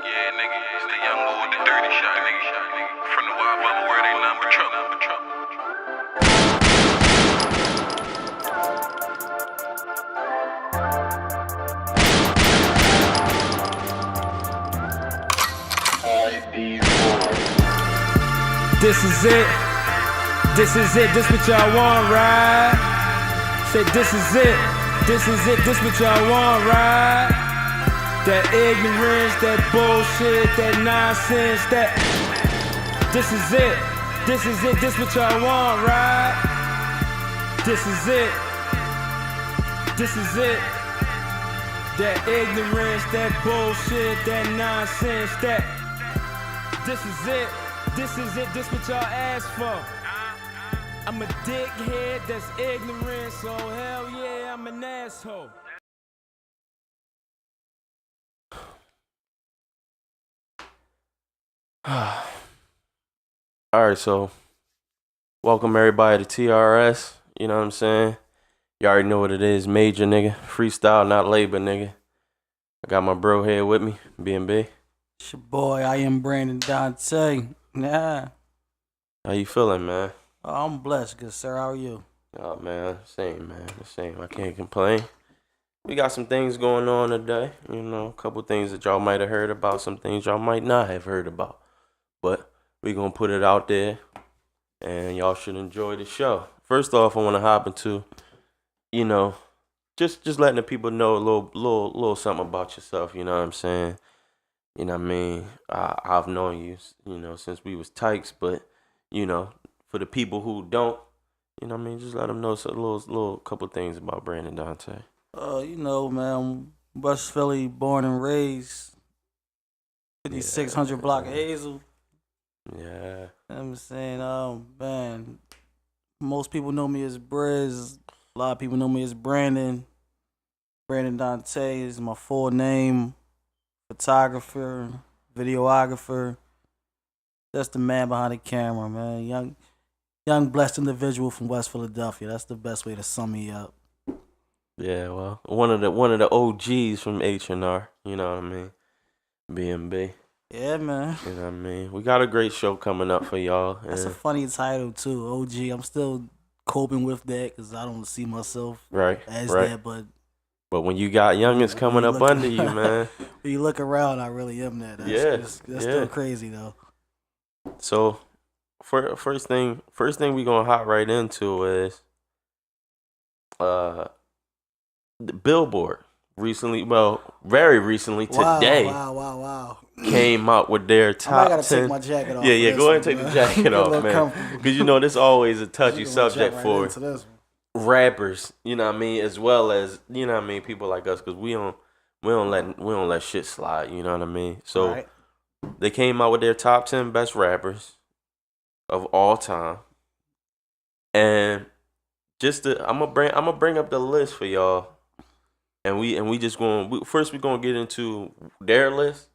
Yeah, nigga, it's the young boy with the dirty shot, nigga. From the wild bubble where they nothing but trouble. This is it. This is it. This what y'all want, right? Say this is it. This is it. This what y'all want, right? That ignorance, that bullshit, that nonsense, that. This is it. This is it. This what y'all want, right? This is it. This is it. That ignorance, that bullshit, that nonsense, that. This is it. This is it, this what y'all asked for. I'm a dickhead that's ignorant, so hell yeah, I'm an asshole. Alright, so welcome everybody to TRS. You know what I'm saying? You already know what it is. Major nigga. Freestyle, not labor nigga. I got my bro here with me, B&B. It's your boy, I am Brandon Dante. Nah. How you feeling, man? Oh, I'm blessed, good sir. How are you? Oh, man. Same, man. The same. I can't complain. We got some things going on today. You know, a couple things that y'all might have heard about, some things y'all might not have heard about. But we going to put it out there, and y'all should enjoy the show. First off, I want to hop into, you know, just letting the people know a little something about yourself, you know what I'm saying? You know what I mean? I've known you, you know, since we was tykes, but, you know, for the people who don't, you know what I mean, just let them know a little couple things about Brandon Dante. You know, man, I'm West Philly, born and raised, 5600 block of Hazel. Yeah. You know what I'm saying? Man, most people know me as Briz. A lot of people know me as Brandon. Brandon Dante is my full name. Photographer, videographer. That's the man behind the camera, man. Young blessed individual from West Philadelphia. That's the best way to sum me up. Yeah, well, one of the OGs from H&R, you know what I mean? B&B. Yeah, man. You know what I mean? We got a great show coming up for y'all. That's a funny title too, OG. I'm still coping with that because I don't see myself as that, But when you got youngins coming up under you, man. When you look around, I really am that. That's still crazy though. So, first thing we gonna hop right into is the Billboard very recently today. Wow. Came out with their top 10. I gotta take my jacket off. Yeah, go ahead and take the jacket off, man. Because you know this always a touchy subject for rappers, you know what I mean, as well as, you know what I mean, people like us, because we don't let shit slide, you know what I mean. So they came out with their top 10 best rappers of all time, and I'm gonna bring up the list for y'all, and we just going first we're gonna get into their list,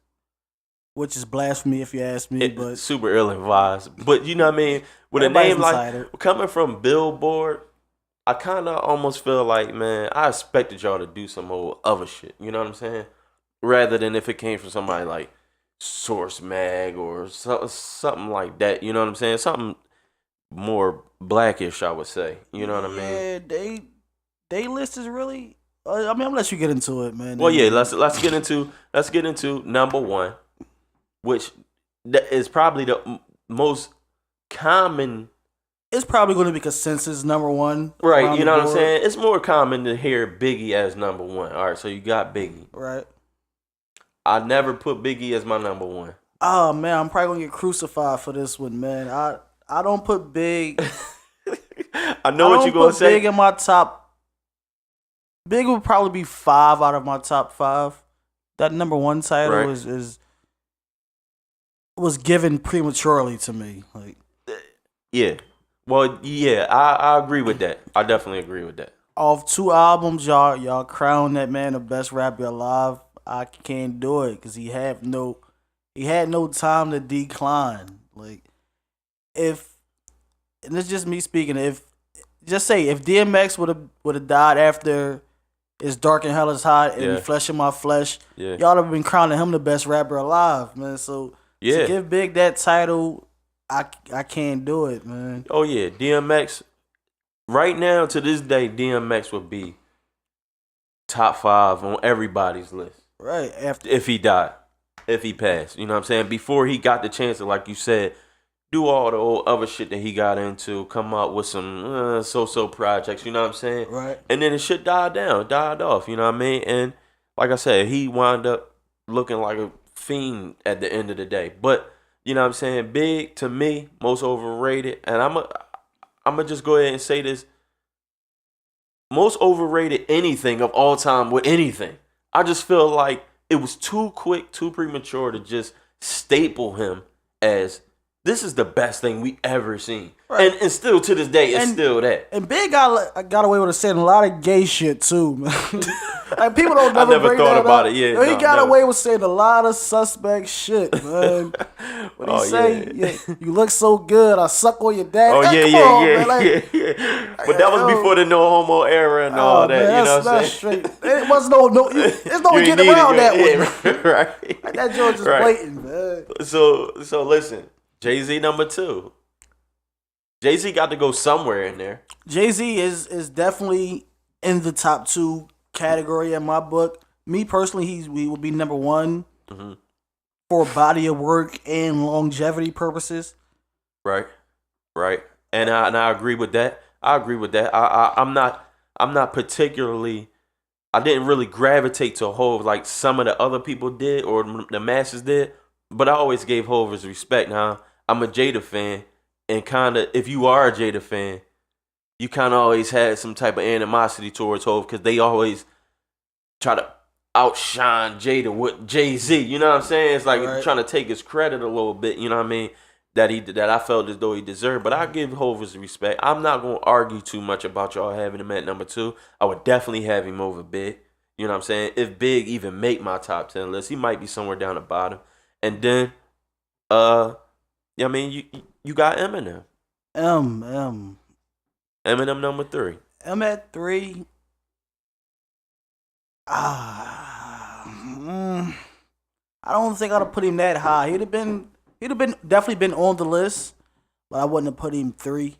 which is blasphemy if you ask me, but super ill advised. But you know what I mean, with a name like coming from Billboard, I kind of almost feel like, man, I expected y'all to do some old other shit. You know what I'm saying? Rather than if it came from somebody like Source Mag or something like that. You know what I'm saying? Something more blackish, I would say. You know what I mean? Yeah, they list is really. I mean, I'm gonna let you get into it, man. Well, yeah, let's get into number one, which is probably the most common. It's probably going to be consensus number one. Right, you know what I'm saying? It's more common to hear Biggie as number one. All right, so you got Biggie. Right. I never put Biggie as my number one. Oh, man, I'm probably going to get crucified for this one, man. I don't put Big. I know what you're going to say. Big in my top. Big would probably be 5 out of my top 5. That number one title was given prematurely to me. Like, yeah. Well, yeah, I agree with that. I definitely agree with that. Off 2 albums, y'all crown that man the best rapper alive. I can't do it because he had no time to decline. Like, and it's just me speaking. If DMX would have died after It's dark and hell is hot, and Yeah. flesh in my flesh. Yeah. Y'all have been crowning him the best rapper alive, man. So Yeah. to give Big that title, I can't do it, man. Oh yeah, DMX. Right now, to this day, DMX would be top 5 on everybody's list. Right after If he died, if he passed, you know what I'm saying? Before he got the chance to, like you said, do all the old other shit that he got into, come out with some so-so projects, you know what I'm saying? right. And then the shit died off, you know what I mean? And like I said, he wound up looking like a fiend at the end of the day. But, you know what I'm saying? Big, to me, most overrated. And I'm going to just go ahead and say this. Most overrated anything of all time with anything. I just feel like it was too quick, too premature to just staple him as this is the best thing we ever seen. Right. And still to this day, it's still that. And Big got away with saying a lot of gay shit too, man. Like people don't I never never bring thought that about up. it, yeah. Yo, he no, got never. away with saying a lot of suspect shit, man. What he say? Yeah, you look so good. I suck on your dad. Oh, Hey, yeah, come on, yeah, man. Like, yeah. But that was before the no homo era and all that, man, you know what I'm that's saying? straight. It was there's no You getting need it, around that yeah, one. right. Like, that joint just Right. blatant, man. So listen, Jay-Z number 2. Jay-Z got to go somewhere in there. Jay-Z is definitely in the top 2 category in my book. Me personally, he will be number 1 for body of work and longevity purposes. Right. And I agree with that. I'm not particularly. I didn't really gravitate to Hov like some of the other people did or the masses did, but I always gave Hov his respect. Now I'm a Jada fan, and kind of if you are a Jada fan, you kind of always had some type of animosity towards Hov because they always try to outshine Jada with Jay-Z. You know what I'm saying? It's like Right. trying to take his credit a little bit. You know what I mean? That I felt as though he deserved. But I give Hov his respect. I'm not going to argue too much about y'all having him at number 2. I would definitely have him over Big. You know what I'm saying? If Big even make my top 10 list, he might be somewhere down the bottom. And then, I mean, you got Eminem. Eminem number 3. I'm at 3. I don't think I'd have put him that high. He'd have been definitely been on the list, but I wouldn't have put him 3.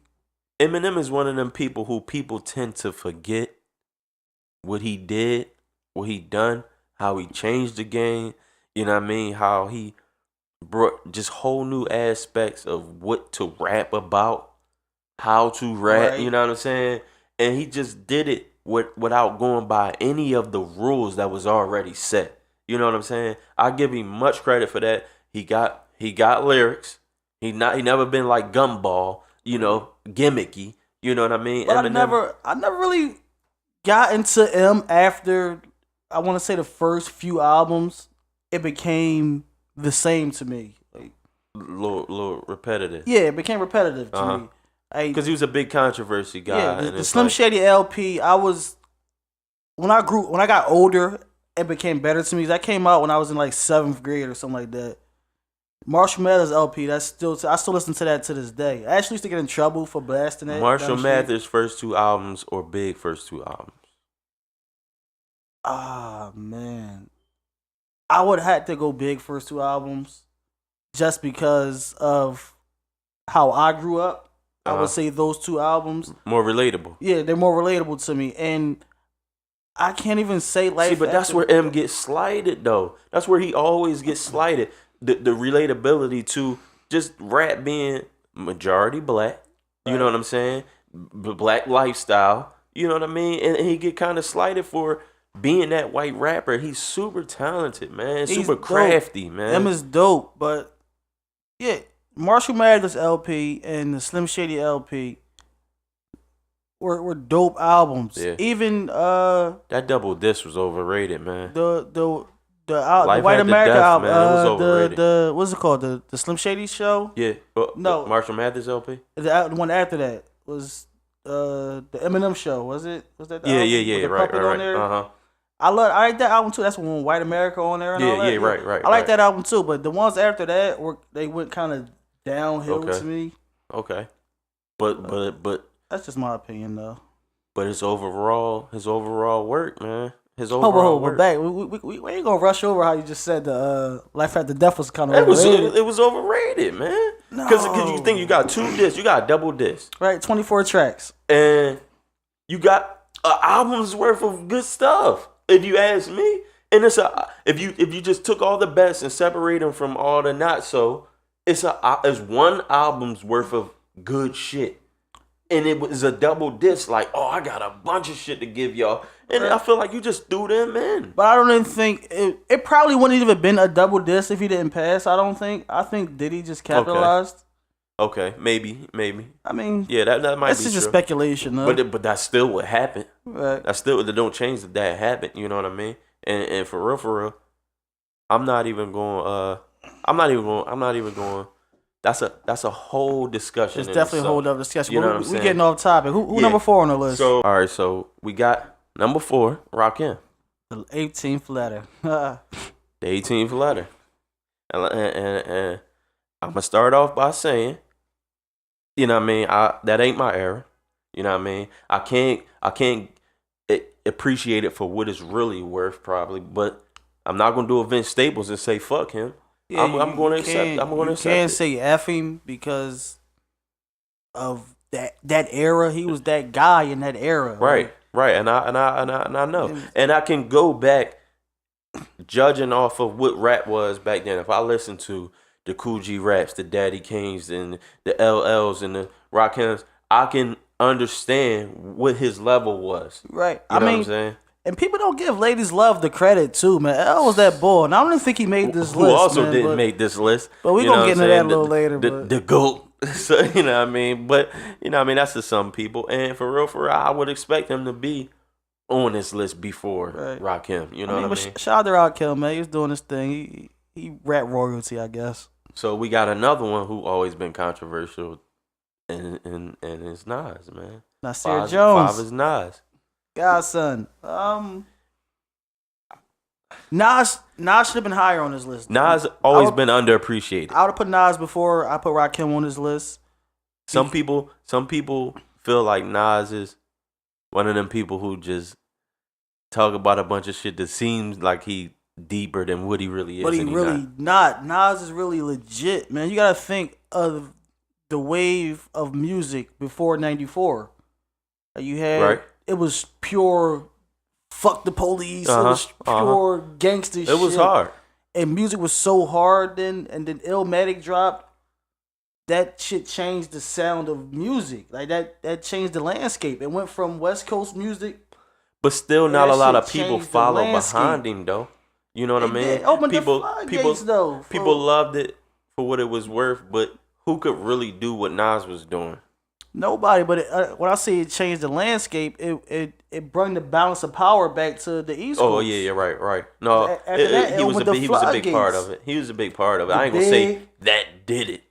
Eminem is one of them people who people tend to forget what he did, what he done, how he changed the game. You know what I mean? How he brought just whole new aspects of what to rap about, how to rap. Right. You know what I'm saying? And he just did it without going by any of the rules that was already set. You know what I'm saying? I give him much credit for that. He got lyrics. He never been like Gumball, you know, gimmicky. You know what I mean? But Eminem, I never really got into him after, I want to say, the first few albums. It became the same to me. Like, little repetitive. yeah, it became repetitive to me. Because he was a big controversy guy. Yeah, and the it's Slim like, Shady LP. When I got older, it became better to me. That came out when I was in like 7th grade or something like that. Marshall Mathers LP. I still listen to that to this day. I actually used to get in trouble for blasting it. Marshall Mathers' first 2 albums or Big first 2 albums? Ah, man. I would have to go Big first 2 albums just because of how I grew up. I would say those 2 albums. More relatable. Yeah, they're more relatable to me. And I can't even say Life. See, but that's where M gets slighted, though. That's where he always gets slighted. The relatability to just rap being majority black. You know what I'm saying? Black lifestyle. You know what I mean? And he get kind of slighted for being that white rapper. He's super talented, man. He's super dope. crafty, man. M is dope, but yeah, Marshall Mathers LP and the Slim Shady LP were dope albums. Yeah. Even that double disc was overrated, man. the Life White After America Death, album, man, it was overrated. the what's it called? The Slim Shady show? Yeah. No. Marshall Mathers LP? The one after that was the Eminem show. Was it? Was that the album? Yeah. With the Right. puppet on there? Uh-huh. I like that album too. That's when White America on there and all that. Right. I like that album too, but the ones after that they went kind of downhill Okay. to me. Okay. But That's just my opinion though. but his overall work, man. His Hold overall on, we're work. back. We ain't gonna rush over how you just said the Life After Death was kind of It was overrated. it was overrated, man. Because you think you got 2 discs, you got a double disc, Right, 24 tracks. and you got an album's worth of good stuff. If you ask me, and if you just took all the best and separate them from all the not so, it's one album's worth of good shit. And it was a double disc, like, oh, I got a bunch of shit to give y'all. And I feel like you just threw them in. But I don't even think it probably wouldn't even been a double disc if he didn't pass. I think Diddy just capitalized. Okay, maybe. I mean, Yeah, that might be that's just true. a speculation, though. But that's still what happened. Right. That don't change that happened. You know what I mean? And for real, I'm not even going. That's a whole discussion. It's definitely a whole other discussion. You know what I'm we saying? getting off topic. Who number 4 on the list? So all right, so we got number 4, Rakim, The 18th letter. the 18th letter, and I'm gonna start off by saying, you know what I mean? That ain't my era. You know what I mean? I can't appreciate it for what it's really worth, probably, but I'm not gonna do a Vince Staples and say fuck him. Yeah, I'm going to accept. I'm going to accept. You can't it. say F him because of that era. He was that guy in that era. Right, and I know, and I can go back judging off of what rap was back then. If I listen to the Cool G raps, the Daddy Kings, and the LLs and the Rakims, I can understand what his level was. Right. You know what I'm saying? And people don't give Ladies Love the credit too, man. L was that boy, and I don't even think he made this Who list. also man, didn't make this list. But we you gonna know get what into I'm that a saying? little later. The GOAT. So, you know what I mean? But, you know what I mean? That's to some people. And for real, I would expect him to be on this list before Rakim. You know what I mean? Shout out to Rakim, man. He was doing his thing. He rap royalty, I guess. So we got another one who always been controversial, and it's Nas, man. Nasir Jones. 5 is Nas. Godson. Nas should have been higher on this list. Nas always been underappreciated. I would have put Nas before I put Rakim on this list. Some people feel like Nas is one of them people who just talk about a bunch of shit that seems like he deeper than what he really is. But he really not. Nas is really legit, man. You gotta think of the wave of music before '94. You had it was pure fuck the police. It was pure gangster shit. It was hard. And music was so hard then, and then Illmatic dropped. That shit changed the sound of music. Like that changed the landscape. It went from West Coast music. But still not a lot of people changed the follow landscape. behind him though. You know what I mean? People loved it for what it was worth, but who could really do what Nas was doing? Nobody. But when I say it changed the landscape, it brought the balance of power back to the East Coast. Oh yeah, right. No, After he was a big part of it. He was a big part of it. I ain't gonna say that did it,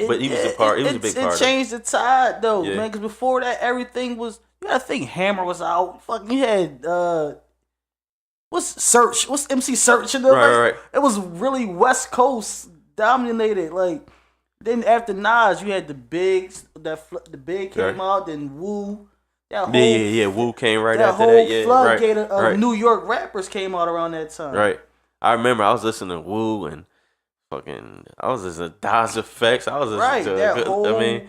but he was a part. He was a big part. It changed the tide though, Yeah. man. Because before that, everything was. You gotta think Hammer was out. Fuck, you had what's MC Search and Right. It was really West Coast dominated. Like then after Nas, you had the Bigs. The Big came out. Then Wu. Yeah. Wu came right after whole that. Yeah, floodgate right. of New York rappers came out around that time. Right. I remember I was listening to Wu and fucking. I was listening to Das Effects. I was listening to. That whole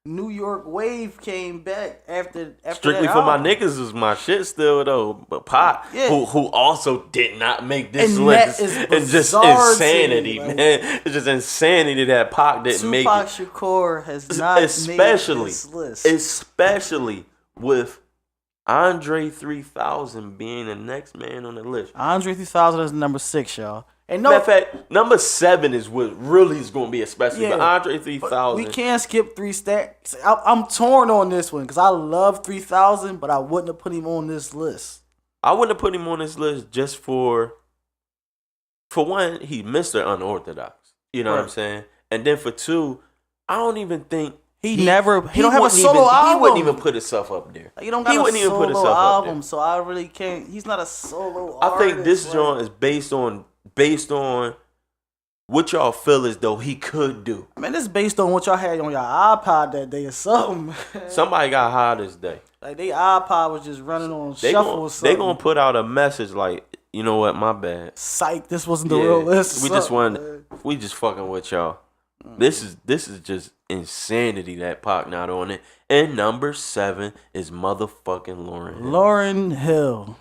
New York wave came back after Strictly that for My album. Niggas is my shit still though. But Pop, who also did not make this And list. that is It's just bizarre insanity, to me, man. It's just insanity that Pac didn't make Tupac it. Shakur has not made this list. Especially with Andre 3000 being the next man on the list. Andre 3000 is number 6, y'all. And Matter of fact, number 7 is what really is going to be especially. But Andre 3000. We can't skip 3 stacks. I'm torn on this one because I love 3000, but I wouldn't have put him on this list. I wouldn't have put him on this list just for one, he's Mr. Unorthodox. You know what I'm saying? And then for 2, I don't even think he don't have a solo album. He wouldn't even put himself up there. He don't got a solo album, so I really can't. He's not a solo artist. I think this joint is based on what y'all feel as though he could do. Man, this is based on what y'all had on your iPod that day or something. Somebody got high this day. Like, they iPod was just running on shuffle or something. They gonna put out a message like, you know what, my bad. Psych, this wasn't the real list. We just fucking with y'all. This is just insanity that Pac not on it. And number 7 is motherfucking Lauryn Hill. Lauryn Hill.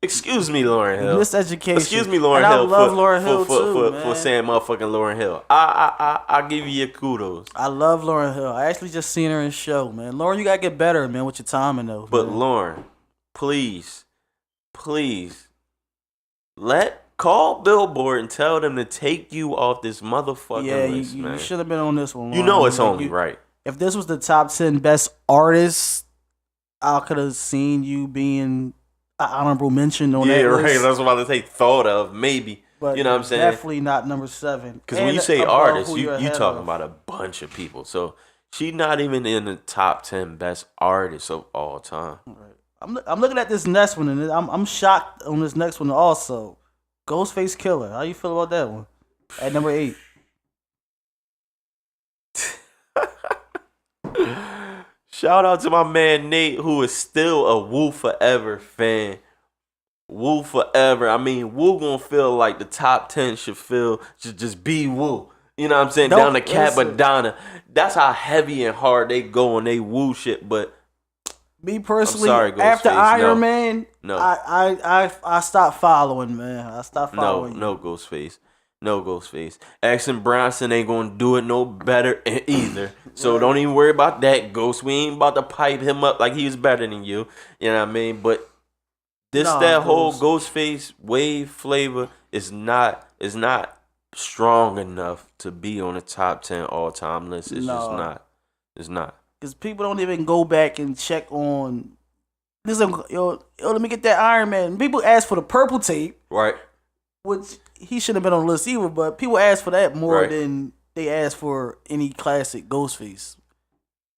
Excuse me, Lauryn Hill. Miseducation. Excuse me, Lauryn and Hill. I love Lauryn Hill too, man. For saying motherfucking Lauryn Hill. I give you your kudos. I love Lauryn Hill. I actually just seen her in show, man. Lauryn, you gotta get better, man, with your timing though. But man. Lauryn, please, call Billboard and tell them to take you off this motherfucking list, man. You should have been on this one. You know it's only right. If this was the top 10 best artists, I could have seen you being an honorable mention on that list. Yeah, right. That's what I was about to say. Thought of, maybe. But you know what I'm saying? Definitely not number 7. Because when you say artists, you talking about a bunch of people. So she's not even in the top 10 best artists of all time. Right. I'm looking at this next one, and I'm shocked on this next one also. Ghostface Killer. How you feel about that one? At number 8. Shout out to my man Nate, who is still a Wu Forever fan. Wu Forever. I mean, Wu gonna feel like the top 10 should feel just be Wu. You know what I'm saying? Down to Capadonna. That's how heavy and hard they go on they Wu shit. But me personally, sorry, after Iron no. Man, no, I stopped following, man. I stopped following. No Ghostface. No Ghostface. Action Bronson ain't gonna do it no better either. So don't even worry about that, Ghost. We ain't about to pipe him up like he was better than you. You know what I mean? But whole Ghostface wave flavor is not strong enough to be on the top 10 all time list. It's just not. It's not. Because people don't even go back and check on. Listen, yo, let me get that Iron Man. People ask for the purple tape, right? Which he shouldn't have been on the list either. But people ask for that more than they ask for any classic Ghostface.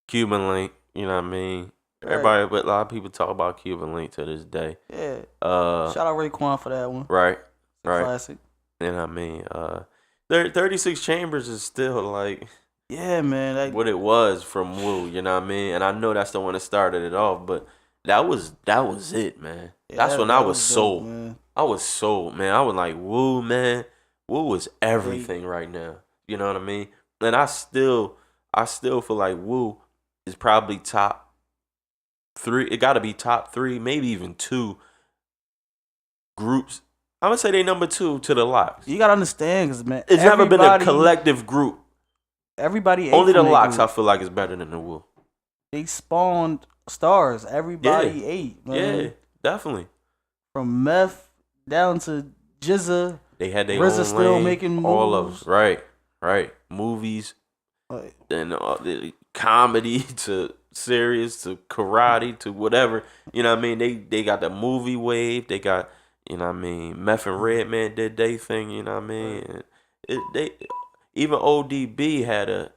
Cuban Link, you know what I mean? Everybody, but a lot of people talk about Cuban Link to this day. Yeah. Shout out Raekwon for that one. Right. Classic. You know what I mean? 36 Chambers is still like. Yeah, man. What it was from Wu, you know what I mean? And I know that's the one that started it off, but that was it, man. Yeah, that's when I was sold. Man. I was sold, man. I was like, Wu, man. Wu was everything right now. You know what I mean? And I still feel like Wu is probably top 3. It got to be top 3, maybe even 2 groups. I'm gonna say they number 2 to the Locks. You gotta understand, cause man, it's never been a collective group. Everybody ate only the Locks I feel like is better than the Wu. They spawned stars. Everybody ate, man. Yeah, definitely. From Meth down to Jizza. They had their RZA own still lane, making moves. all of us. Right. Movies. And the comedy to serious to karate to whatever. You know what I mean? They got the movie wave. They got, you know what I mean, Meth and Redman did their thing, you know what I mean? And even ODB had a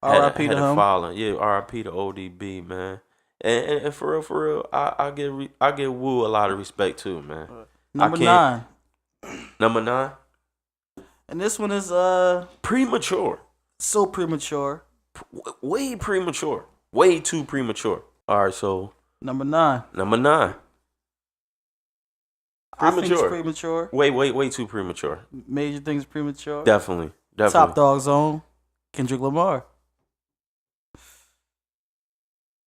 following. Yeah, R.I.P. to ODB, man. And for real, I give Wu a lot of respect too, man. Number 9. Number 9? And this one is premature. So premature. Way premature. Way too premature. All right, so Number 9. Premature. I think it's premature. Way too premature. Major Things premature. Definitely. Top Dog Zone. Kendrick Lamar.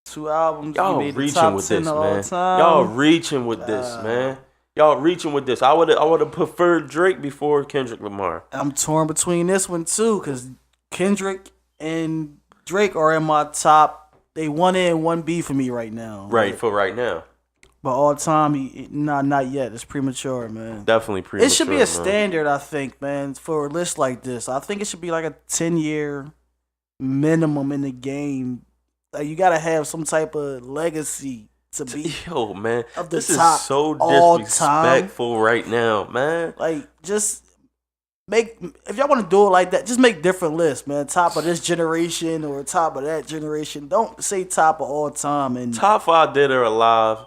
2 albums. Y'all reaching with this, man. Y'all reaching with this, man. Y'all reaching with this. I would have preferred Drake before Kendrick Lamar. I'm torn between this one too, because Kendrick and Drake are in my top. They 1A and 1B for me right now. Right, for right now. But all time, not yet. It's premature, man. Definitely premature. It should be a standard, I think, man, for a list like this. I think it should be like a 10-year minimum in the game. Like, you gotta have some type of legacy to be. Yo, man, of the this top is so disrespectful time. Right now, man. Like, just if y'all want to do it like that, just make different lists, man. Top of this generation or top of that generation. Don't say top of all time. And top 5 dead or alive,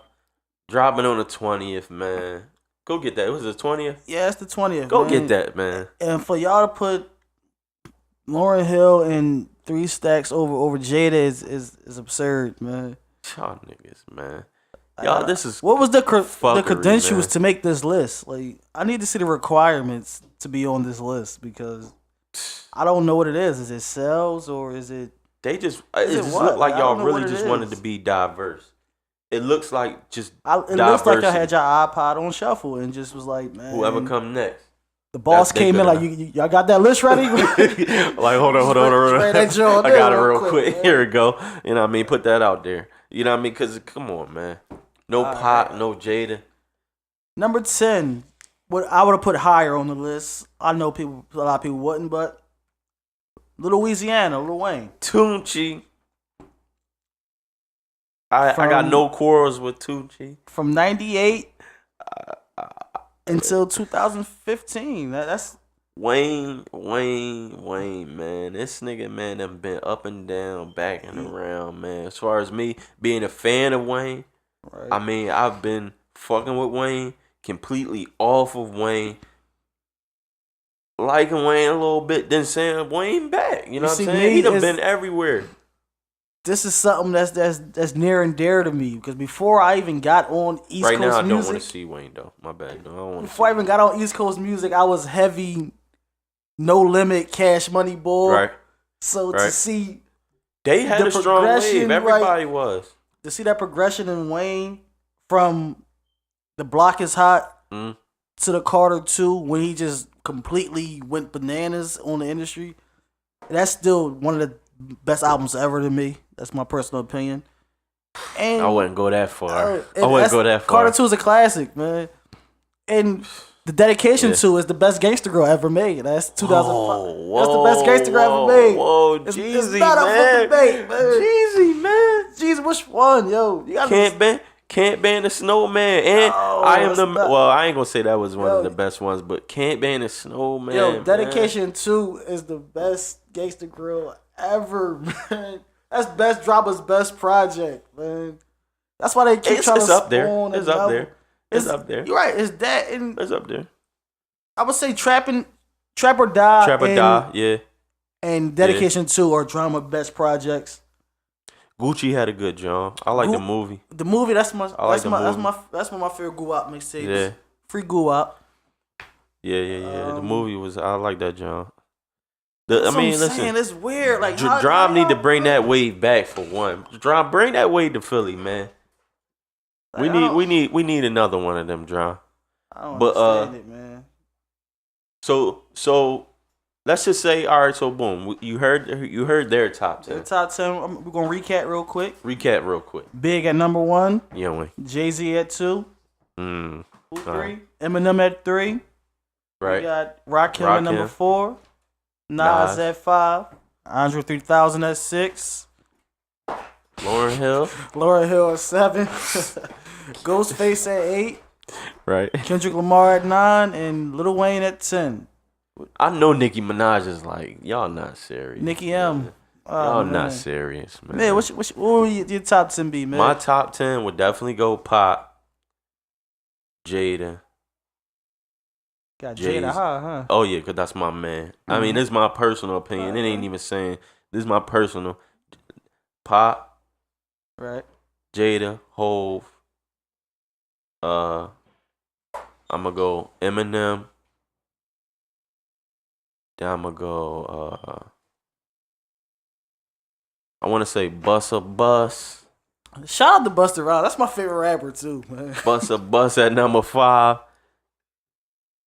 dropping on the 20th, man. Go get that. It was the 20th. Yeah, it's the 20th. Go man. get that, man. And for y'all to put Lauryn Hill and 3 Stacks over Jada is absurd, man. Y'all niggas, man. Y'all, this is what was the fuckery, credentials man. to make this list? Like, I need to see the requirements to be on this list because I don't know what it is. Is it sales or is it? They just Is it it just what? looked like I y'all don't know really what it just wanted is. to be diverse. It looks like just It looks like diversity. y'all had your iPod on shuffle and just was like, man. Whoever come next. The boss They came in good like, y'all got that list ready? Like, hold on. Spray that joint I got it in real real quick. quick, Here we go. You know what I mean? Put that out there. You know what I mean? Because, come on, man. No Pop, no Jada. Number 10, what I would have put higher on the list. I know a lot of people wouldn't, but Lil Louisiana, Lil Wayne. Tunchi. I got no quarrels with Tunchi. From 98 until 2015. That's Wayne, man. This nigga, man, done been up and down, back and around, man. As far as me being a fan of Wayne, right. I mean, I've been fucking with Wayne, completely off of Wayne, liking Wayne a little bit, then saying Wayne back. You know what I'm saying? He done been everywhere. This is something that's near and dear to me because before I even got on East Right Coast now, I music, don't want to see Wayne though. My bad. No, I don't want to. Before I even got on East Coast music, I was heavy, No Limit, Cash Money boy. Right. So to see they had the a strong progression, wave. Everybody right, was. To see that progression in Wayne from The Block Is Hot to the Carter 2 when he just completely went bananas on the industry. That's still one of the best albums ever to me. That's my personal opinion. And I wouldn't go that far. I wouldn't go that far. Carter 2 is a classic, man. And the dedication to is the best Gangsta Girl ever made. That's 2005. That's the best Gangsta Girl ever made. Whoa, it's Jeezy, not up man. for debate, man. Jeezy, man. Jeezy, which one, yo? You Can't ban the Snowman, and I am the not, well. I ain't gonna say that was one of the best ones, but Can't Ban the Snowman. Yo, Dedication 2 is the best Gangsta Grill ever, man. That's Best Dropper's best project, man. That's why they keep trying to up there. spawn It's up there. It's up there. You're right. It's that, and It's up there. I would say Trap or Die. Trap or Die, yeah. And Dedication 2 are Drama best projects. Gucci had a good job. I like the movie. The movie, that's one of my favorite Guwap mixtapes. Yeah. Free Guwap. Yeah. The movie was. I like that job. Listen, it's weird. Like, Drum need to bring that wave back for one. Drum, bring that wave to Philly, man. Like, we need another one of them, Drum. I don't understand it, man. So let's just say, all right. So boom, you heard their top 10. Their top 10. We're gonna recap real quick. Big at number 1. Yeah, Jay-Z at 2. 3. Eminem at 3. Right. We got Rakim at number 4. Nas at 5. Andre 3000 at 6. Lauryn Hill at 7. Ghostface at 8. Right. Kendrick Lamar at 9. And Lil Wayne at 10. I know Nicki Minaj is like, y'all not serious. Nicki M. Y'all not serious, man. Man, what would your top 10 be, man? My top 10 would definitely go Pop, Jada. Got Jada high, huh? Oh, yeah, because that's my man. I mean, this is my personal opinion. It ain't even saying, this is my personal. Pop. Right. Jada, Hove. I'm going to go Eminem. Then I'm going to go, I want to say Busta Bus. Shout out to Busta Rhymes. That's my favorite rapper, too, man. Busta Bus at number 5.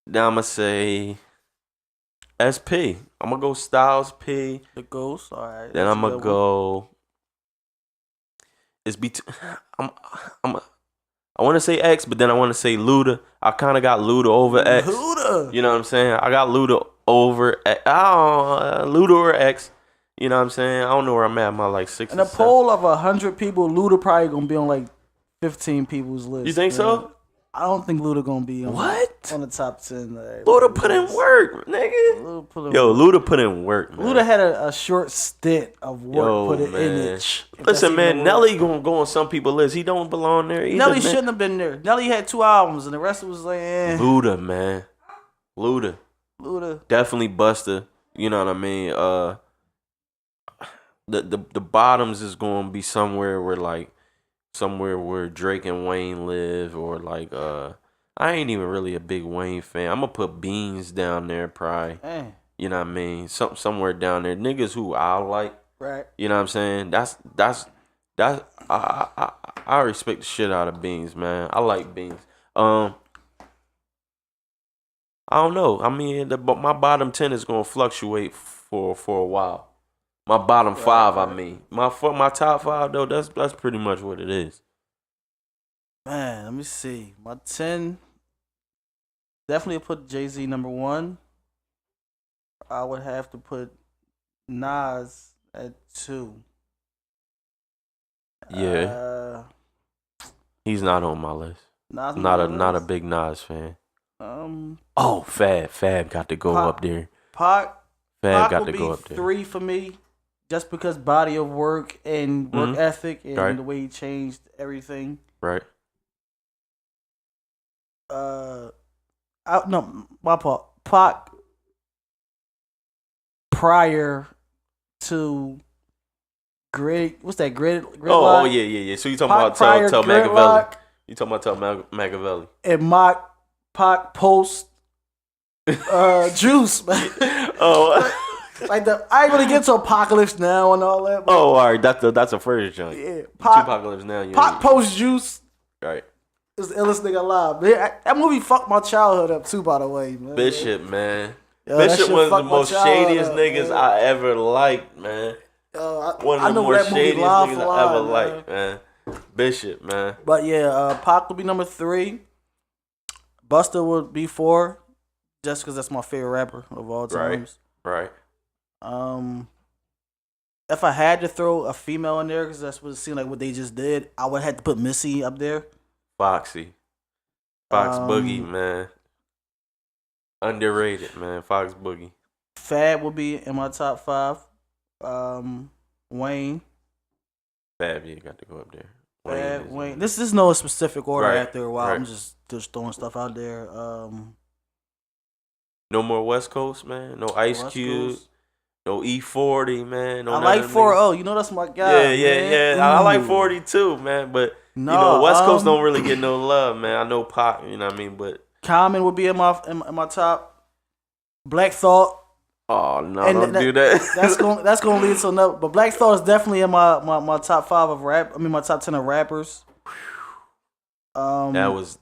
Then I'm going to say SP. I'm going to go Styles P. The Ghost, all right. Then I'm going to go... I want to say X, but then I want to say Luda. I kind of got Luda over X. Luda. You know what I'm saying? I got Luda over X. Luda or X. You know what I'm saying? I don't know where I'm at. I'm at like 6 In a poll of 100 people, Luda probably going to be on like 15 people's list. You think so? I don't think Luda gonna be on What? on the top 10. Luda put in work, nigga. Luda put in work, man. Luda had a short stint of work put it in it. Listen, man, Nelly gonna go on some people's list. He don't belong there either. Nelly shouldn't have been there. Nelly had 2 albums, and the rest was like, Luda, man. Luda. Definitely Busta. You know what I mean? The bottoms is gonna be somewhere where Drake and Wayne live, or like I ain't even really a big Wayne fan. I'm gonna put Beans down there, probably. You know what I mean? Somewhere down there. Niggas who I like. Right. You know what I'm saying? That's I respect the shit out of Beans, man. I like Beans. I don't know. I mean, my bottom 10 is gonna fluctuate for a while. My bottom 5, I mean. My top 5 though, that's pretty much what it is. Man, let me see. My 10, definitely put Jay-Z number 1. I would have to put Nas at 2. Yeah. He's not on my list. Nas not a big Nas fan. Fab got to go up there. Pac got to go up there. 3 for me, just because body of work and work ethic and the way he changed everything. Right. Pac prior to Grid. What's that? Grid. Oh yeah. So you talking about tell Machiavelli? You talking about tell Machiavelli? And Pac post Juice, man. Like I ain't gonna get to Apocalypse Now and all that. All right, that's a first joint. Yeah, Apocalypse Now. Pac post Juice. Right. It's the illest nigga alive. That movie fucked my childhood up too, by the way, man. Bishop, man. Bishop was the most shadiest niggas I ever liked, man. One of the more shadiest niggas I ever liked, man. Bishop, man. But yeah, Pac would be number 3. Busta would be 4, just because that's my favorite rapper of all times. Right. If I had to throw a female in there, because that's what it seemed like what they just did, I would have to put Missy up there. Fox Boogie, man. Underrated, man. Fox Boogie. Fab would be in my top 5. Wayne. Fab, you got to go up there. Wayne. This is no specific order after a while. I'm just throwing stuff out there. No more West Coast, man. No Ice Cube. No E40, man. No I like 4-0. You know that's my guy. Yeah. I like 40 too, man. But West Coast don't really get no love, man. I know Pac, you know what I mean, but Common would be in my top. Black Thought. Oh no, don't do that. That's gonna lead to another. But Black Thought is definitely in my top 5 of rap. I mean my top 10 of rappers. That was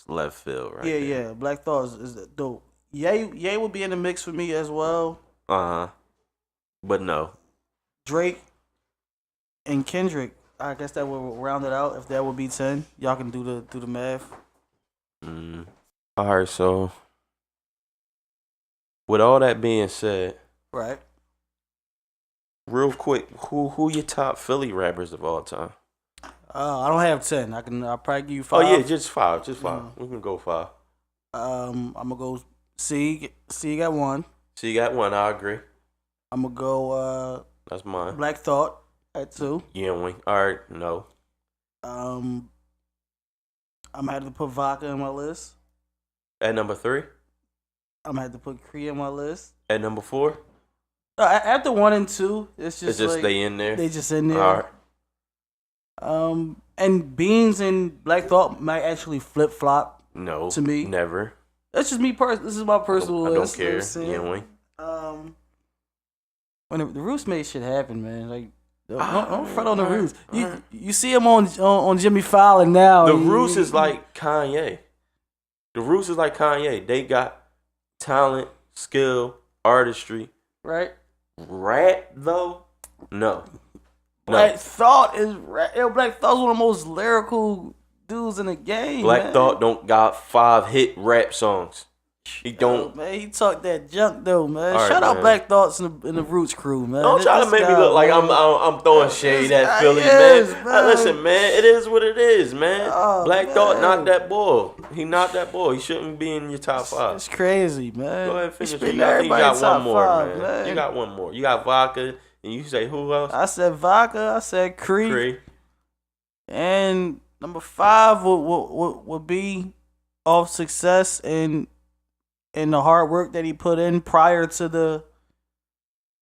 left field, right? Yeah. Black Thought is dope. Ye would be in the mix for me as well. But no. Drake and Kendrick. I guess that would round it out. If that would be 10, y'all can do the math. All right, so with all that being said, right? Real quick, who your top Philly rappers of all time? I don't have 10. I'll probably give you 5. Oh yeah, just 5. We can go 5. I'm gonna go. C got 1. C got 1. I agree. I'm gonna go. That's mine. Black Thought at 2. Yeah, all right. No. I'm gonna have to put Vodka in my list. At number 3. I'm gonna have to put Kree in my list. At number 4. After 1 and 2, it's just like, stay in there. They just in there. All right. And Beans and Black Thought might actually flip flop. No, to me, never. That's just me. This is my personal list. I don't care. You when the Roots made shit happen, man. Like, don't front on the Roots. You see him on Jimmy Fallon now. The Roots is like Kanye. They got talent, skill, artistry. Right. Rap though, no. Black Thought is Black Thought's one of the most lyrical dudes in the game. Black Thought don't got 5 hit rap songs. He don't. Man, he talk that junk though, man. All right, Shout out man. Black Thoughts in the Roots crew, man. Don't try to This make me guy, look like man. I'm throwing shade at Philly, is, man. man. Listen, man, it is what it is, man. Oh, Black man. Thought not that boy. He not that boy. He shouldn't be in your top 5. It's crazy, man. Go ahead and finish. Spitting You got everybody's one top more, 5, man. You got one more. You got Vodka, and you say who else? I said Vodka. I said Cree. Cree. And number 5 would be Off Success and the hard work that he put in prior to the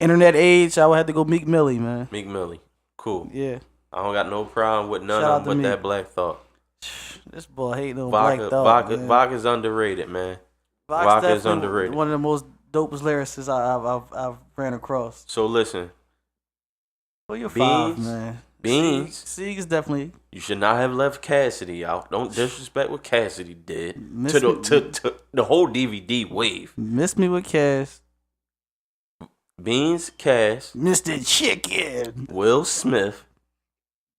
internet age. I would have to go Meek Millie, man. Meek Millie. Cool. Yeah. I don't got no problem with none Shout out of to them but Meek. that Black Thought. This boy hating on Black Thought. man. Vodka's underrated, man. Vodka's Vodka is definitely underrated. One of the most dopest lyricists I've ran across. So listen, Well, you're 5, Beans. man. Beans. Sieg is definitely You should not have left Cassidy out. Don't disrespect what Cassidy did Miss to me- to the whole DVD wave. Miss Me with Cass. Beans, Cass, Mr. Chicken. Will Smith.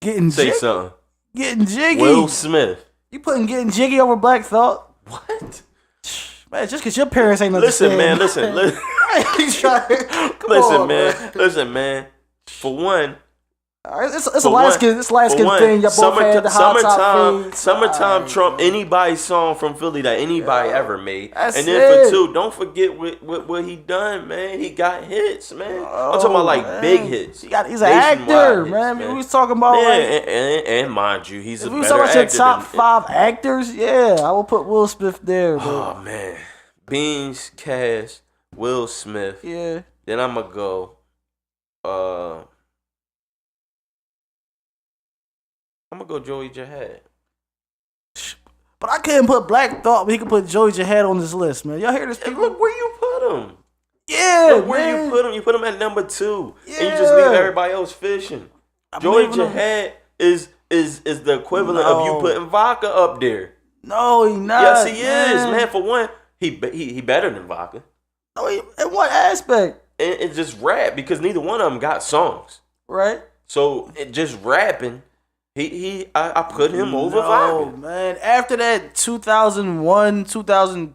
Getting Say jiggy. something. Getting jiggy. Will Smith. You putting Getting Jiggy over Black Thought? What? Man, just because your parents ain't Listen, man. understand. Listen. Come Listen, on, man. Listen, man. For one, All right, it's a For light one- skin. It's light for skin one, thing. Y'all both had the hot top fades. Summertime All right, trump man. anybody's song from Philly that anybody ever made. That's And then it. for 2, don't forget what he done, man. He got hits, man. I'm talking Oh, about like man. big hits. He's an Nationwide actor, hits, man. We was talking about Yeah, like. and mind you, he's If a we was better talking about your actor top than, 5 actors, yeah, I would put Will Smith there. But Oh man, Beans, Cass, Will Smith. yeah, Then I'ma go. I'm gonna go Joey Jihad. but I couldn't put Black Thought, but he could put Joey Jihad on this list, man. Y'all hear this? Hey, People? look where you put him. Yeah, Look where man. you put him. You put him at number 2, and you just leave everybody else fishing. I'm Joey leaving him- Jihad is the equivalent of you No. putting Vodka up there. No, he not. Yes, he is, man. For one, he better than Vodka, No, in what aspect? and it's just rap because neither one of them got songs. Right? So it just rapping. I put him over No, Vodka. man. After that 2001, 2000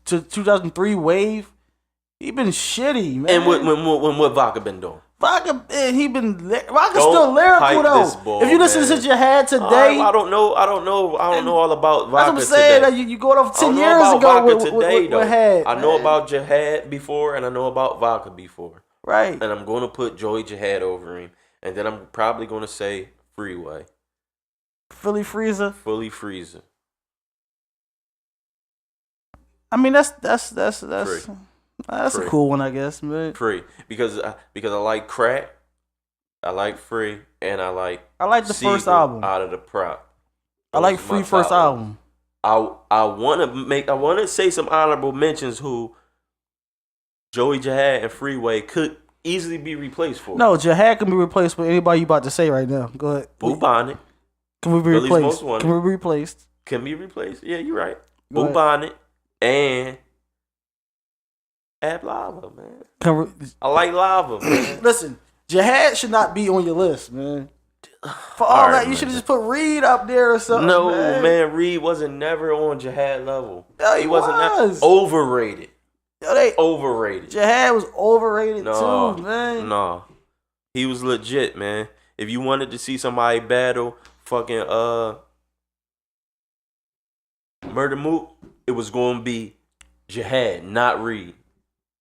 to 2003 wave, he been shitty, man. And what Vodka been doing? Vodka, man, Vodka's Don't still lyrical hype this though. bull, If you listen man. to Jihad today, I don't know all about that's what Vodka I'm saying. today. You going off I don't 10 know years about ago Vodka with today, though. Had, I know man. about Jihad before, and I know about Vodka before. Right. And I'm going to put Joey Jihad over him, and then I'm probably going to say Freeway, Philly Freezer. Fully Freezer. I mean, that's Free. a Free. cool one, I guess, man. Free because I like Crack, I like Free, and I like the first Siegel album. out of the prop. I like Those are my Free first top album. I want to say some honorable mentions who Joey Jihad and Freeway could easily be replaced for. No, Jihad can be replaced with anybody you about to say right now. Go ahead. Bubonic Can we be Philly's replaced? Most Wanted. Can we be replaced? can be replaced. Yeah, you're right. Go ahead. Bubonic and Ab Lava, man. Can we, I like Lava, man. listen, Jihad should not be on your list, man. For all All right, that, you man. should have just put Reed up there or something. No, man. Reed wasn't never on Jihad level. Yeah, he wasn't was. overrated. Yo, Overrated. Jihad was overrated No, too, man. no. He was legit, man. If you wanted to see somebody battle fucking Murder Mook, it was gonna be Jihad, not Reed.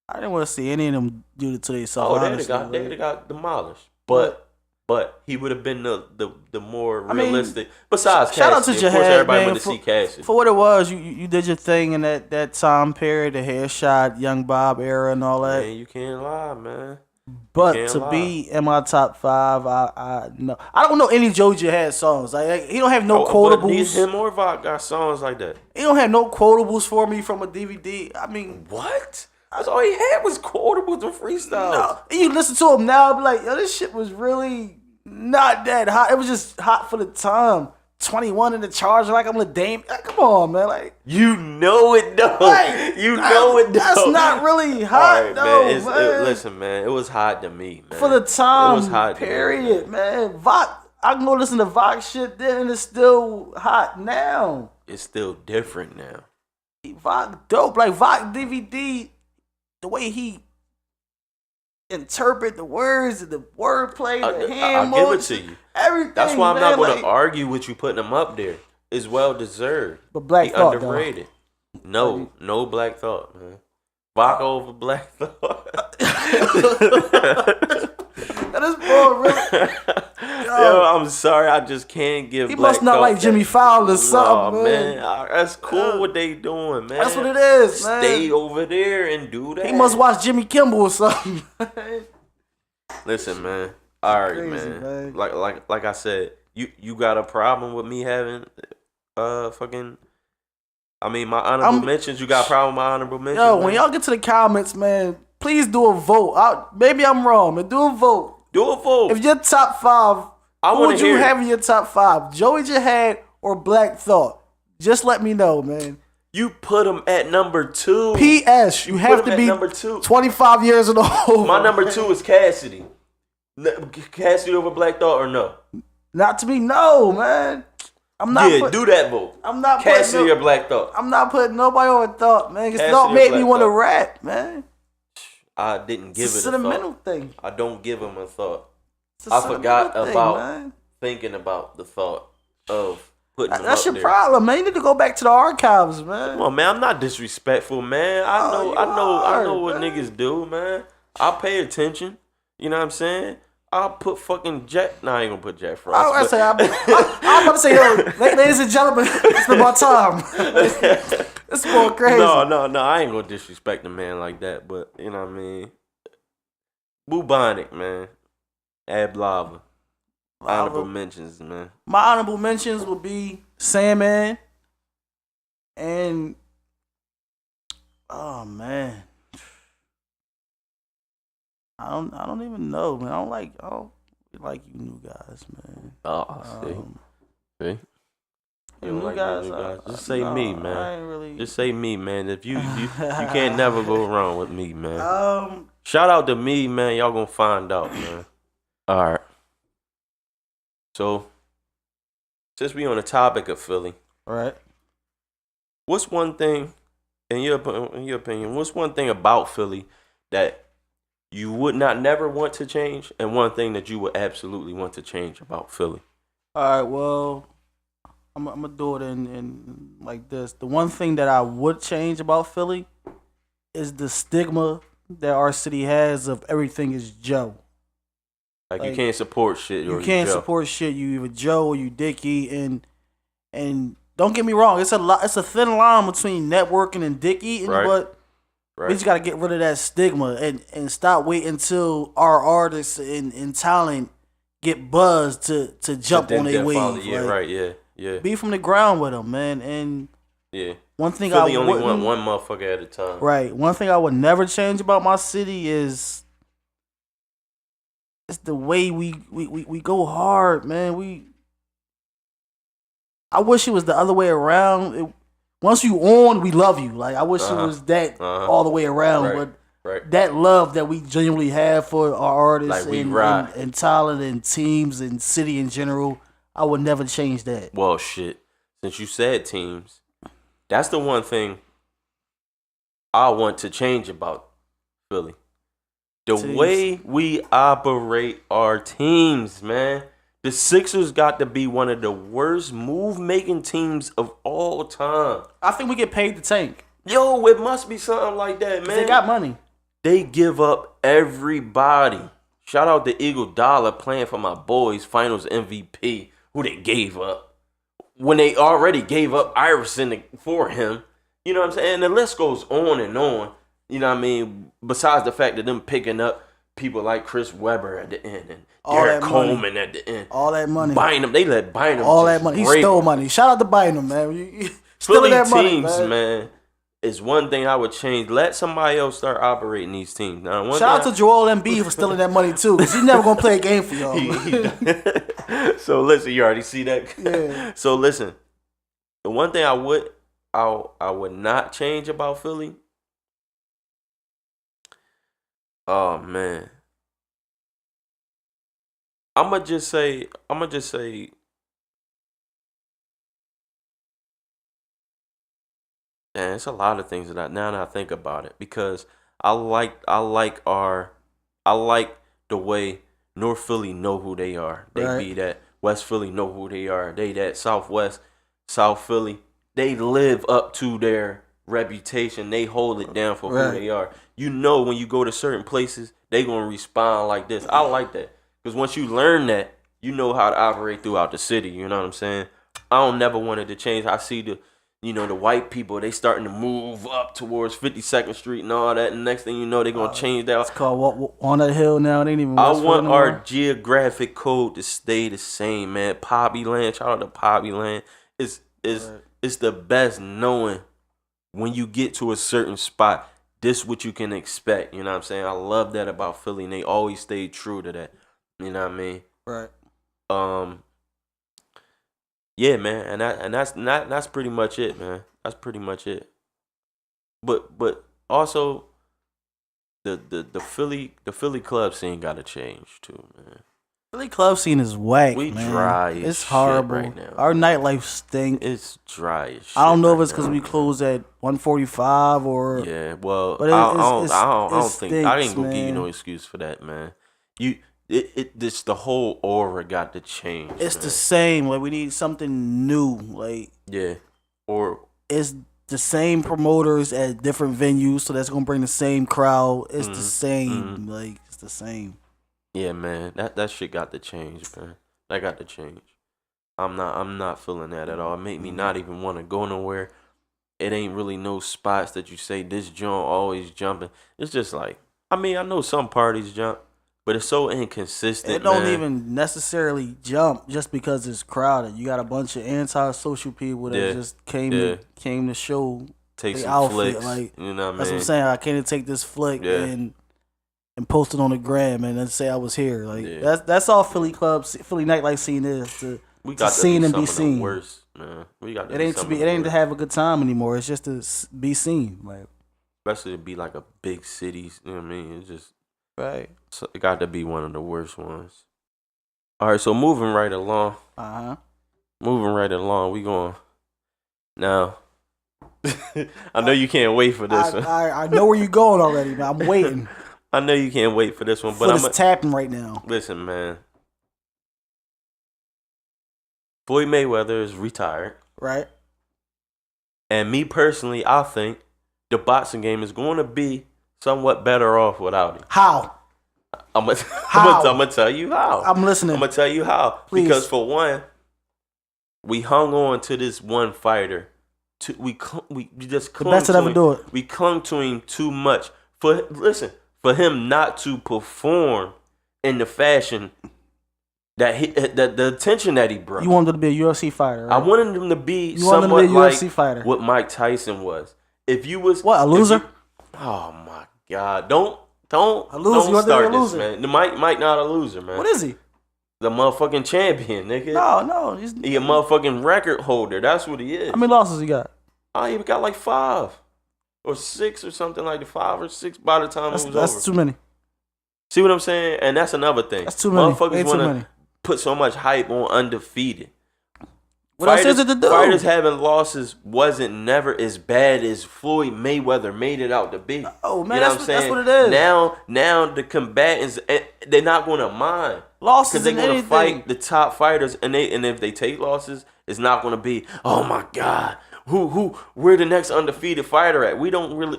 I didn't want to see any of them do it to themselves. Oh, honestly, they got demolished. But he would have been the more I mean, realistic. Besides shout out to Cassidy. Of course, Jihad, everybody man, went to see Cassidy. For what it was, you did your thing in that time period, the Headshot, Young Bob era, and all that. Man, you can't lie, man. But can't to lie. be in my top 5, I know I don't know any Joey Jihad songs. Like he don't have no But neither quotables. him or Vok got songs like that. He don't have no quotables for me from a DVD. I mean, What? That's all he had was quotables and freestyles. no. And you listen to him now, be like, yo, this shit was really not that hot. It was just hot for the time. 21 in the charge, like I'm a Dame. Like, come on, man. Like You know it though. Like, You know it though. that's not really hot, All right, though, man. man. Listen, man. It was hot to me, man. For the time it was hot to me, period, man. Vok, I can go listen to Vok shit then, and it's still hot now. It's still different now. Voc dope. Like Voc DVD, the way he interpret the words and the wordplay, the hand I'll give it motions, to you. everything. That's why I'm man, not going like, to argue with you putting him up there. It's well deserved. But Black He Thought, underrated. No Black Thought, man. Voc over Black Thought. That is more really. Yo, I'm sorry, I just can't give. He Black must not Thought like Jimmy Fowler or something, man. That's cool what they doing, man. That's what it is, man. Stay over there and do that. He must watch Jimmy Kimmel or something. Listen, man. All right, Crazy, man. man. Like I said, you got a problem with me having fucking. I mean, my honorable mentions. You got a problem with my honorable mentions? Yo, man? when y'all get to the comments, man, please do a vote. Maybe I'm wrong, but do a vote. Do a vote. If your top five, who would you have in your top five? Joey Jihad or Black Thought? Just let me know, man. You put him at number 2. P.S. You have put him to at be number 2. 25 years and older. My number 2 is Cassidy. Cassidy over Black Thought or no? Not to me, no, man. I'm not. Yeah, do that vote. I'm not Cassidy or Black Thought. I'm not putting nobody over Thought, man. Cause Cassidy Thought or made Black me want to Thought? rap, man. I didn't give It's a it a sentimental thought. thing. I don't give him a thought. It's a I forgot sentimental thing, about man. thinking about the thought of putting him That's up your there. problem, man. You need to go back to the archives, man. Come on, man. I'm not disrespectful, man. I know what man. niggas do, man. I pay attention. You know what I'm saying? I'll put fucking Jack. Nah, I ain't gonna put Jack Frost. I'm about to say, yo, ladies and gentlemen, it's been my time. It's more crazy. No. I ain't gonna disrespect the man like that. But you know what I mean. Bubonic, man. Ab Lava. Honorable mentions, man. My honorable mentions will be Sandman and oh man, I don't even know, man. I don't like you new guys, man. Oh, see. You new don't like guys, new guys? Just say no, me, man. I ain't really. Just say me, man. If you can't never go wrong with me, man. Um, Shout out to me, man. Y'all gonna find out, man. All right. So, since we on the topic of Philly, right. what's one thing, in your opinion, what's one thing about Philly that you would not never want to change, and one thing that you would absolutely want to change about Philly? All right. Well, I'm gonna do it in like this. The one thing that I would change about Philly is the stigma that our city has of everything is Joe. Like you can't support shit. You can't support shit. You either Joe or you Dickie, and don't get me wrong. It's a thin line between networking and dick eating, but we just gotta get rid of that stigma and stop waiting until our artists and talent get buzzed to jump on their wave. Yeah, right. Yeah. Be from the ground with them, man. And yeah. One thing Philly I only want one motherfucker at a time. Right. One thing I would never change about my city is it's the way we go hard, man. I wish it was the other way around. Once you on, we love you. Like I wish it was that all the way around. But that love that we genuinely have for our artists like and talent and teams and city in general, I would never change that. Well, shit. Since you said teams, that's the one thing I want to change about Philly. The way we operate our teams, man. The Sixers got to be one of the worst move-making teams of all time. I think we get paid to tank. Yo, it must be something like that, man. They got money. They give up everybody. Shout out to Iguodala playing for my boys, Finals MVP, who they gave up. When they already gave up Iverson for him. You know what I'm saying? And the list goes on and on. You know what I mean? Besides the fact that them picking up people like Chris Webber at the end and Derek Coleman at the end. All that money. Bynum, they let Bynum all that money. He stole money. Shout out to Bynum, man. Philly that money, teams, man, is one thing I would change. Let somebody else start operating these teams. Now, shout out to Joel Embiid for stealing that money too, because he's never gonna play a game for y'all. So listen, you already see that. Yeah. So listen, the one thing I would not change about Philly. Oh man, I'ma just say. And it's a lot of things now that I think about it, because I like the way North Philly know who they are. They Right. be that. West Philly know who they are. They that. Southwest, South Philly, they live up to their reputation. They hold it down for Right. who they are. You know, when you go to certain places, they gonna respond like this. I like that, because once you learn that, you know how to operate throughout the city. You know what I'm saying? I don't never want it to change. I see the white people, they starting to move up towards 52nd Street and all that. And next thing you know, they going to change that. It's called Walnut Hill now. It ain't even I West Philly want no our more. geographic code to stay the same, man. Poppy Land, shout out to Poppy Land. It's the best knowing when you get to a certain spot, this what you can expect. You know what I'm saying? I love that about Philly, and they always stay true to that. You know what I mean? Right. Yeah, man, and that's pretty much it, man. That's pretty much it. But also the Philly club scene gotta change too, man. Philly club scene is whack, We man. dry as It's shit horrible right now. Our nightlife stink. It's dry as shit. I don't know if right it's because now, we man. close at 1:45 or Yeah, well, But I it's- don't it think I ain't stinks, gonna give you man. no excuse for that, man. This the whole aura got to change. it's man. the same. Like we need something new. Like Yeah, or it's the same promoters at different venues, so that's gonna bring the same crowd. It's the same. Like it's the same. yeah, man. That shit got to change, man. That got to change. I'm not feeling that at all. It made me not even want to go nowhere. It ain't really no spots that you say this joint always jumping. It's just like, I mean, I know some parties jump, but it's so inconsistent. It don't man. even necessarily jump just because it's crowded. You got a bunch of antisocial people that Yeah. just came Yeah. to show take they some outfit. flicks. Like You know what I that's what mean? I'm saying. I can't take this flick Yeah. and post it on the gram and then say I was here. Like Yeah. that's all Philly nightlife scene is. We to got to seen be and some be of the seen. worst, man. We got to It be ain't some to be. of It the ain't to worst. have a good time anymore. It's just to be seen. Like Especially to be like a big cities. You know what I mean? It's just right. so it got to be one of the worst ones. All right, so moving right along. We going now. I know you can't wait for this one. I know where you're going already, man. I'm waiting. I know you can't wait for this one, but Foot I'm is tapping right now. listen, man. Floyd Mayweather is retired, Right. and me personally, I think the boxing game is going to be somewhat better off without him. How? I'm How? gonna tell you how. I'm listening. I'm gonna tell you how. Please. Because for one, we hung on to this one fighter. We just clung best to that ever him. do it. We clung to him too much. For him not to perform in the fashion that the attention that he brought. You wanted to be a UFC fighter, right? I wanted him to be You wanted him to somewhat be a like UFC fighter. what Mike Tyson was. If you was What, a if loser? oh my God! Don't A loser? You don't want to be start a this, loser? man. The Mike not a loser, man. What is he? The motherfucking champion, nigga. No. He a motherfucking record holder. That's what he is. How many losses he got? I even got like 5 or 6 or something like that. 5 or 6 by the time it was That's over. too many. See what I'm saying? And that's another thing. That's too many. Motherfuckers Way too want many. to put so much hype on undefeated. What else is it to do? Fighters having losses wasn't never as bad as Floyd Mayweather made it out to be. Oh man, You know that's what it is. Now the combatants, they're not going to mind. Losses Because they're in going to anything. fight the top fighters, and if they take losses, it's not going to be, oh my God, where the next undefeated fighter at?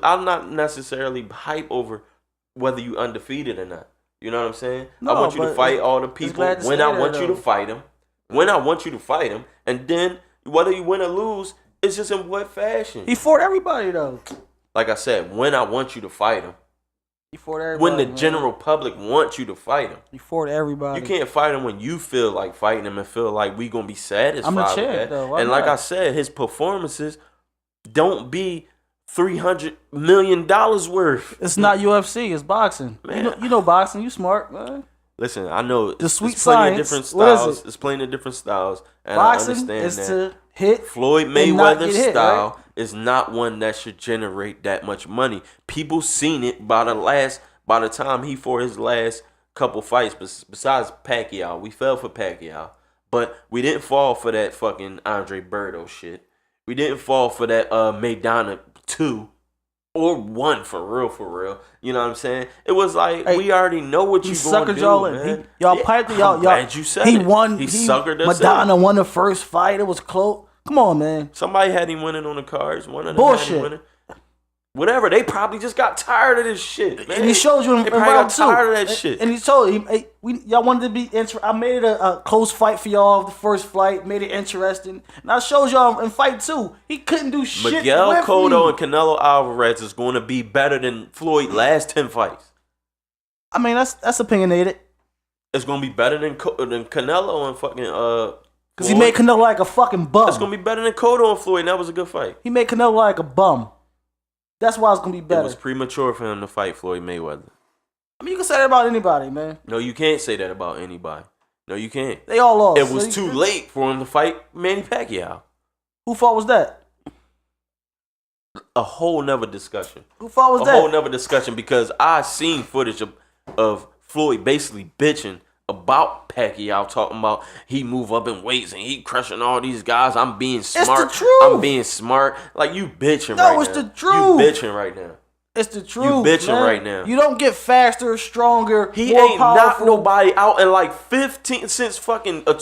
I'm not necessarily hype over whether you undefeated or not. You know what I'm saying? No, I want you to but fight all the it's people glad to when stay I there, want you to though. fight them. When I want you to fight them, and then whether you win or lose, it's just in what fashion. He fought everybody though. Like I said, when I want you to fight them. He fought everybody. When the man. general public wants you to fight them. He fought everybody. You can't fight him when you feel like fighting him and feel like we gonna be satisfied I'm the with champ, that. though. Why And like not? I said, his performances don't be $300 million worth. It's not UFC. It's boxing. Man. You know boxing. You smart, man. Listen, I know The sweet it's plenty science. of different What is styles. it? It's plenty of different styles, and Boxing I understand is that. to hit. Floyd and not Mayweather's get hit, style right? is not one that should generate that much money. People seen it by the time he fought his last couple fights. Besides Pacquiao, we fell for Pacquiao, but we didn't fall for that fucking Andre Berto shit. We didn't fall for that Maidana 2 or 1 for real. You know what I'm saying? It was like, Hey, we already know what you going to do, y'all man. Y'all piped it. Y'all. Glad you said he it. won. He suckered us Madonna in. won the first fight. It was close. Come on, man. Somebody had him winning on the cards. One of them Bullshit. had him winning. Whatever. They probably just got tired of this shit, man. And he showed you in they probably round got two. tired of that shit. And he told you, hey, y'all wanted to be interesting. I made it a close fight for y'all. The first fight made it interesting, and I showed y'all in fight 2. He couldn't do shit. Miguel with Cotto me. and Canelo Alvarez is going to be better than Floyd last 10 fights. I mean, that's opinionated. It's going to be better than Canelo and fucking Because he made Canelo like a fucking bum. It's going to be better than Cotto and Floyd, and that was a good fight. He made Canelo like a bum. That's why it's going to be better. It was premature for him to fight Floyd Mayweather. I mean, you can say that about anybody, man. No, you can't say that about anybody. No, you can't. They all lost. It was too late for him to fight Manny Pacquiao. Who fault was that? A whole nother discussion. Who fault was that? A whole nother discussion, because I seen footage of Floyd basically bitching about Pacquiao, talking about he move up in weights and he crushing all these guys. I'm being smart. It's the truth. I'm being smart. Like, you bitching right now. No, it's the truth. You bitching right now. It's the truth. You bitching man. right now. You don't get faster, stronger, He more ain't knocked powerful. nobody out in like 15 since fucking not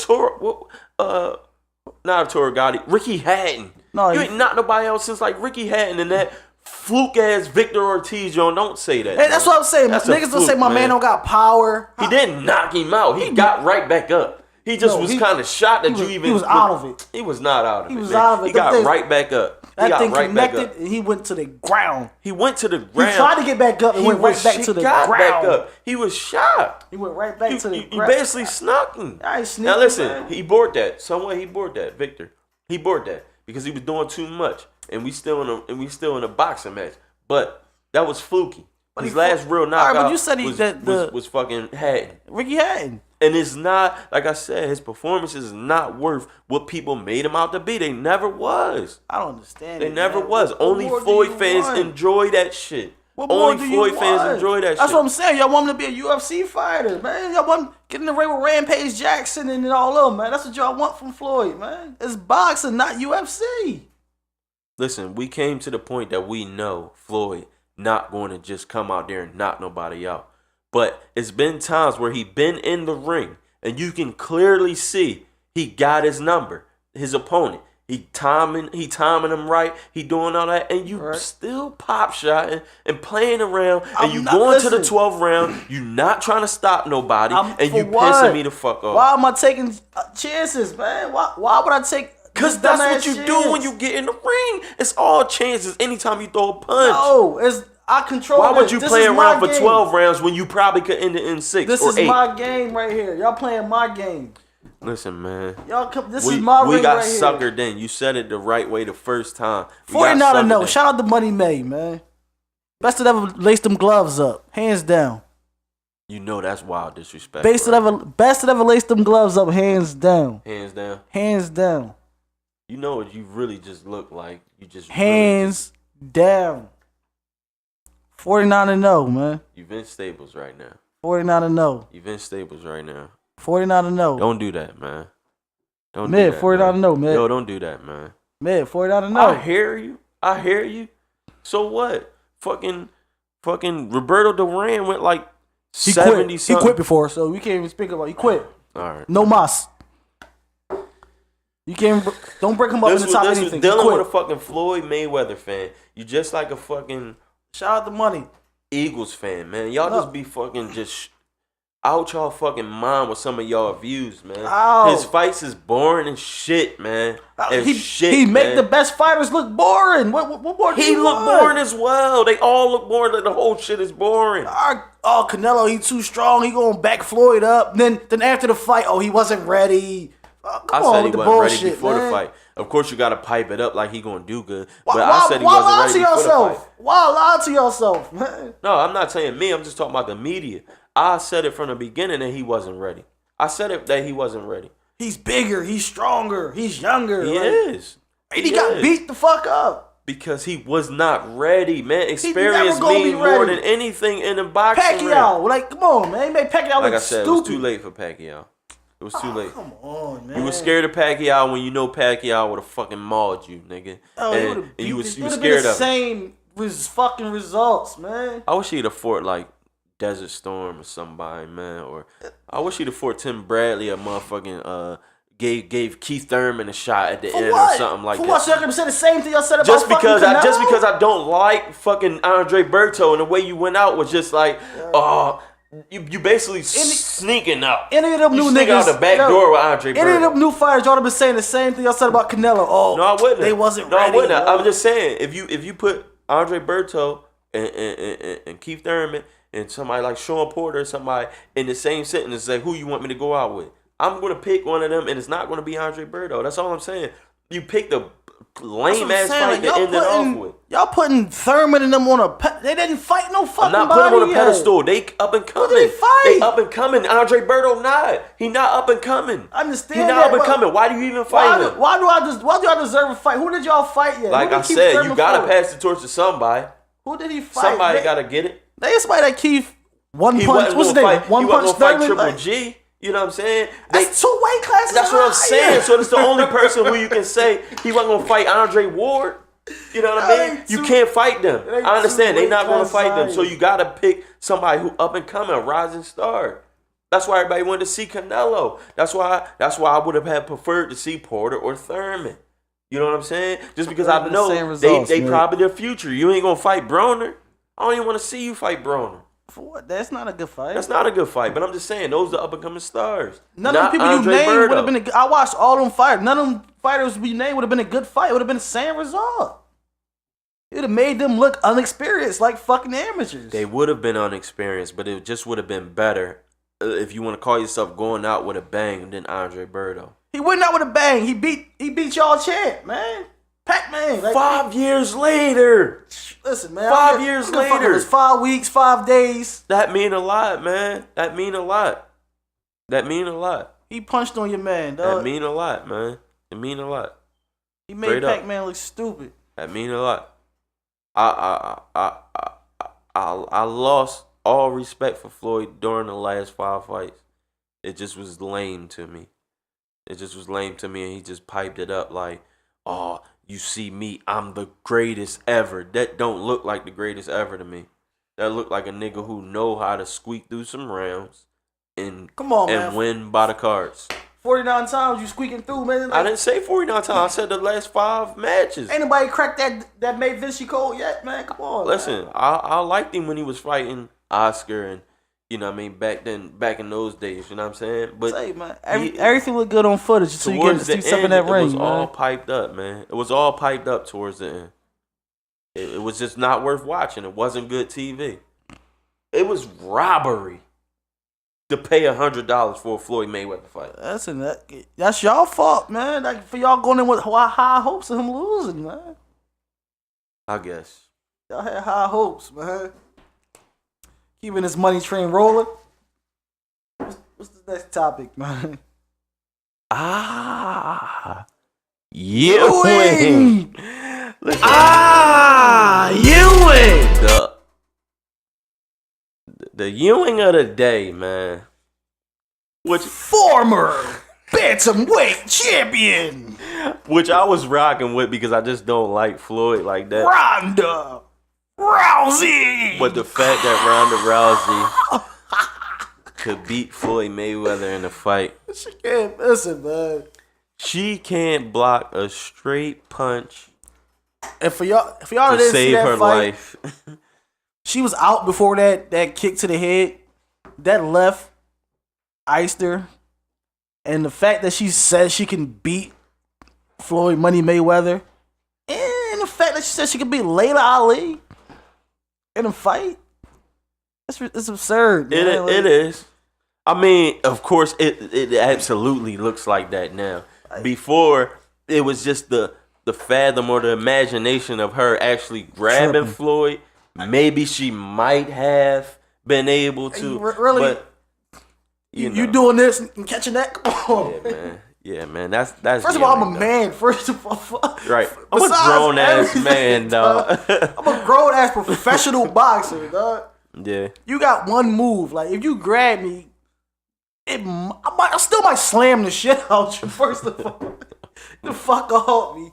Arturo Gotti, Ricky Hatton. No, you ain't knocked nobody out since like Ricky Hatton and that fluke ass Victor Ortiz. Don't say that. Hey, that's what I'm saying. That's Niggas don't say my man don't got power. He didn't knock him out. He got right back up. He just was kind of shocked that you even. He was out of it. He was not out of it. He was man. out of it. He got right back up. That thing connected, and he went to the ground. He went to the ground. He tried to get back up and went right back to the ground. Back up. He was shocked. He went right back to the ground. You basically snuck him. I ain't sneaking. Now listen, man. he bored that. Somewhere he bored that, Victor. He bored that because he was doing too much, and we still in a boxing match. But that was fluky. His last real knockout. All right, but you said was fucking Hatton. Ricky Hatton. And it's not, like I said, his performance is not worth what people made him out to be. They never was. I don't understand. They never was. Only Floyd fans enjoy that shit. Only Floyd fans enjoy that shit. That's what I'm saying. Y'all want him to be a UFC fighter, man. Y'all want him to get in the ring with Rampage Jackson and all of them, man. That's what y'all want from Floyd, man. It's boxing, not UFC. Listen, we came to the point that we know Floyd not going to just come out there and knock nobody out. But it's been times where he been in the ring and you can clearly see he got his number, his opponent. He timing him right. He doing all that, and you still pop shotting and playing around, and you going to the 12th round. You not trying to stop nobody, and you pissing me the fuck off. Why am I taking chances, man? Why would I take? Cause that's what you do when you get in the ring. It's all chances. Anytime you throw a punch. No, I control. Why would you play around for game. 12 rounds when you probably could end it in 6 This or 8? is my game right here. Y'all playing my game. Listen, man. This is my ring right here. We got suckered then. You said it the right way the first time. 49-0. Shout out to Money May, man. Best that ever laced them gloves up. Hands down. You know that's wild disrespect. Best that ever laced them gloves up. Hands down. Hands down. Hands down. You know what you really just look like. You just hands down. 49-0, man. You Vince Staples right now. 49-0. You Vince Staples right now. 49-0. Don't do that, man. Don't mid, do that. 49-0, man. Yo, don't do that, man. Mid, 49-0. I hear you. So what? Fucking Roberto Duran went like 70 something. He quit before, so we can't even speak about it. He quit. All right. No mas. You can't. Don't break him up in the top of anything. Dealing with a fucking Floyd Mayweather fan. You just like a fucking shout out to Money Eagles fan, man. Y'all just be fucking just out y'all fucking mind with some of y'all views, man. Ow. His fights is boring and shit, man. He make the best fighters look boring. What more do he look boring as well. They all look boring. Like the whole shit is boring. Canelo, he too strong. He gonna back Floyd up. Then after the fight, he wasn't ready. I said he wasn't ready before the fight. Of course, you got to pipe it up like he gonna do good. But I said he wasn't ready before the fight. Why lie to yourself, man? No, I'm not saying me. I'm just talking about the media. I said it from the beginning that he wasn't ready. I said it that he wasn't ready. He's bigger. He's stronger. He's younger. He is. And he got beat the fuck up. Because he was not ready, man. Experience means more than anything in the boxing ring. Pacquiao, come on, man. He made Pacquiao like look I said, stupid. it was too late for Pacquiao. It was too late. Come on, man. You was scared of Pacquiao when you know Pacquiao would have fucking mauled you, nigga. Oh, and you was scared been the of same fucking results, man. I wish he'd have fought like Desert Storm or somebody, man. Or I wish he'd have fought Tim Bradley or motherfucking gave Keith Thurman a shot at the end or something like that. For what? Y'all gonna say the same thing y'all said about just because Canelo? I don't like fucking Andre Berto, and the way you went out was just like, you basically sneaking out. Any of them new sneak niggas out the back door with Andre Berto. Any of them new fighters, y'all have been saying the same thing y'all said about Canelo. Oh, no, I wouldn't. They wasn't no, ready. I wouldn't. Bro. I'm just saying, if you put Andre Berto and Keith Thurman and somebody like Sean Porter or somebody in the same sentence and say, who you want me to go out with? I'm going to pick one of them, and it's not going to be Andre Berto. That's all I'm saying. You pick the lame-ass fight to end it off with. Y'all putting Thurman and them on a they didn't fight no fucking I'm not body putting him on a yet. pedestal. They up and coming. Who did he fight? They up and coming. Andre Berto not. He not up and coming. I understand He not that, up and but coming. Why do you even fight him? Why do I deserve a fight? Who did y'all fight yet? Like I said, you got to pass the torch to somebody. Who did he fight? Somebody got to get it. There's somebody that Keith one He punch. wasn't What's his gonna name? fight. One He punch wasn't gonna fight Thurman. Triple G. You know what I'm saying? That's 2 weight classes. That's what I'm saying. higher. So it's the only person who you can say he wasn't gonna fight Andre Ward. You know what I mean? You can't fight them. I understand they're not gonna fight them. So you gotta pick somebody who up and coming, a rising star. That's why everybody wanted to see Canelo. That's why I would have had preferred to see Porter or Thurman. You know what I'm saying? Just because I know they probably the future. You ain't gonna fight Broner. I don't even want to see you fight Broner. For what? That's not a good fight. That's not a good fight, but I'm just saying those are up and coming stars. None of the people you named would have been. I watched all them fighters. None of them fighters we named would have been a good fight. It would have been the same result. It would have made them look unexperienced, like fucking amateurs. They would have been unexperienced, but it just would have been better if you want to call yourself going out with a bang than Andre Berto. He went out with a bang. He beat y'all champ, man. Pac-Man. Like, 5 years later. Listen, man. 5 years later. It's 5 weeks, 5 days. That mean a lot, man. That mean a lot. That mean a lot. He punched on your man, dog. That mean a lot, man. It mean a lot. He made Pac-Man look stupid. That mean a lot. I lost all respect for Floyd during the last 5 fights. It just was lame to me. It just was lame to me, and he just piped it up like, oh, you see me, I'm the greatest ever. That don't look like the greatest ever to me. That look like a nigga who know how to squeak through some rounds and win by the cards. 49 times you squeaking through, man. I didn't say 49 times. I said the last 5 matches. Ain't nobody cracked that made Vinci Cole yet, man. Come on. Listen, man. I liked him when he was fighting Oscar and, you know what I mean, back in those days, you know what I'm saying? But say, man, everything looked good on footage until you get to see stuff in that ring, man. It was all piped up, man. It was all piped up towards the end. It was just not worth watching. It wasn't good TV. It was robbery to pay $100 for a Floyd Mayweather fight. That's y'all fault, man. Like, for y'all going in with high hopes of him losing, man. I guess. Y'all had high hopes, man. Keeping this money train rolling. What's the next topic, man? Ewing. Ewing. The Ewing of the day, man. Which former bantamweight champion. Which I was rocking with because I just don't like Floyd like that. Ronda Rousey. But the fact that Ronda Rousey could beat Floyd Mayweather in a fight. She can't listen, man. She can't block a straight punch. And for y'all to didn't save see that her fight, life. she was out before that kick to the head. That left iced her. And the fact that she said she can beat Floyd Money Mayweather, and the fact that she said she could beat Layla Ali in a fight, it's absurd. Man. It is. I mean, of course, it absolutely looks like that now. Before, it was just the fathom or the imagination of her actually grabbing Floyd. Maybe she might have been able to. Really? But, you doing this and catching that? Come on. Yeah, man. Yeah, man. That's First of all, I'm a man. First of all, right. I'm a grown ass man, dog. I'm a grown ass professional boxer, dog. Yeah. You got one move. Like, if you grab me, I still might slam the shit out you. First of all, the fuck off me.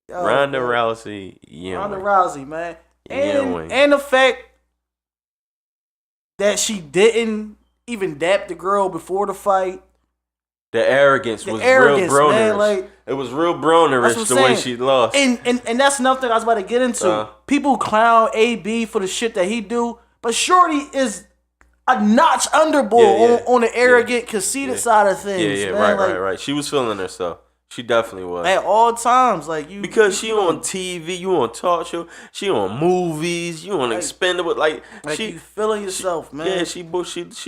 Yo, Ronda Rousey, yeah. Ronda Rousey, man. Yeah, And the fact that she didn't even dap the girl before the fight. The arrogance was real bronerish. Man, like, it was real bronerish the way she lost. And that's another thing I was about to get into. People clown AB for the shit that he do, but Shorty is a notch underboard on the arrogant, conceited side of things. Yeah, man. right. She was feeling herself. She definitely was. At all times, like you. Because she on TV, you on talk show, she on movies, you on Expendable, like she you feeling yourself, man. Yeah, she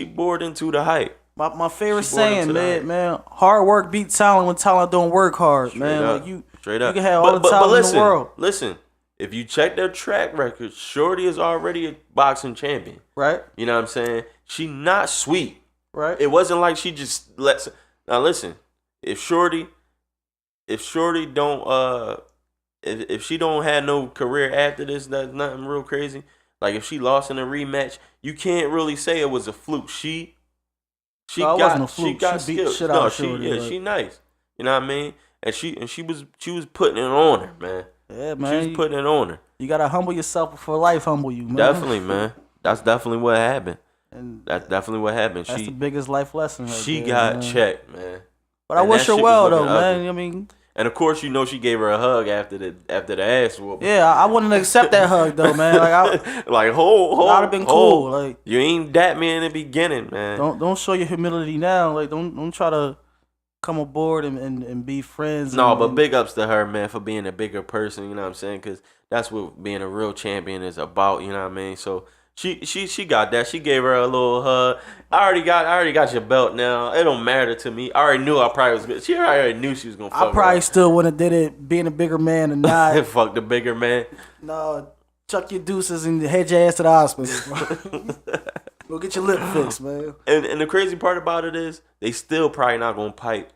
bored into the hype. My favorite saying, man, hard work beat talent when talent don't work hard, Straight man. up. Like you Straight can have all the talent in the world. Listen, if you check their track record, Shorty is already a boxing champion. Right. You know what I'm saying? She not sweet. Right. It wasn't like she just lets. Now listen, if Shorty don't if she don't have no career after this, that's nothing real crazy. Like if she lost in a rematch, you can't really say it was a fluke. She got skills. No, she nice. You know what I mean? And she was putting it on her, man. Yeah, man. She was putting it on her. You gotta humble yourself before life humble you, man. Definitely, man. That's definitely what happened. And that's definitely what happened. That's the biggest life lesson. She got checked, man. But I wish her well though, man. I mean, and of course, she gave her a hug after the ass whooping. Yeah, I wouldn't accept that hug though, man. Like hold, I'd have been cool. Like you ain't that me in the beginning, man. Don't show your humility now. Like don't try to come aboard and be friends. No, but big ups to her, man, for being a bigger person. You know what I'm saying? Because that's what being a real champion is about. You know what I mean? So. She got that. She gave her a little hug. I already got your belt now. It don't matter to me. I already knew I probably was. She already knew she was gonna fuck. I probably still wouldn't have did it being a bigger man or not. Fuck the bigger man. No, chuck your deuces and head your ass to the hospital. Go get your lip fixed, man. And the crazy part about it is they still probably not gonna pipe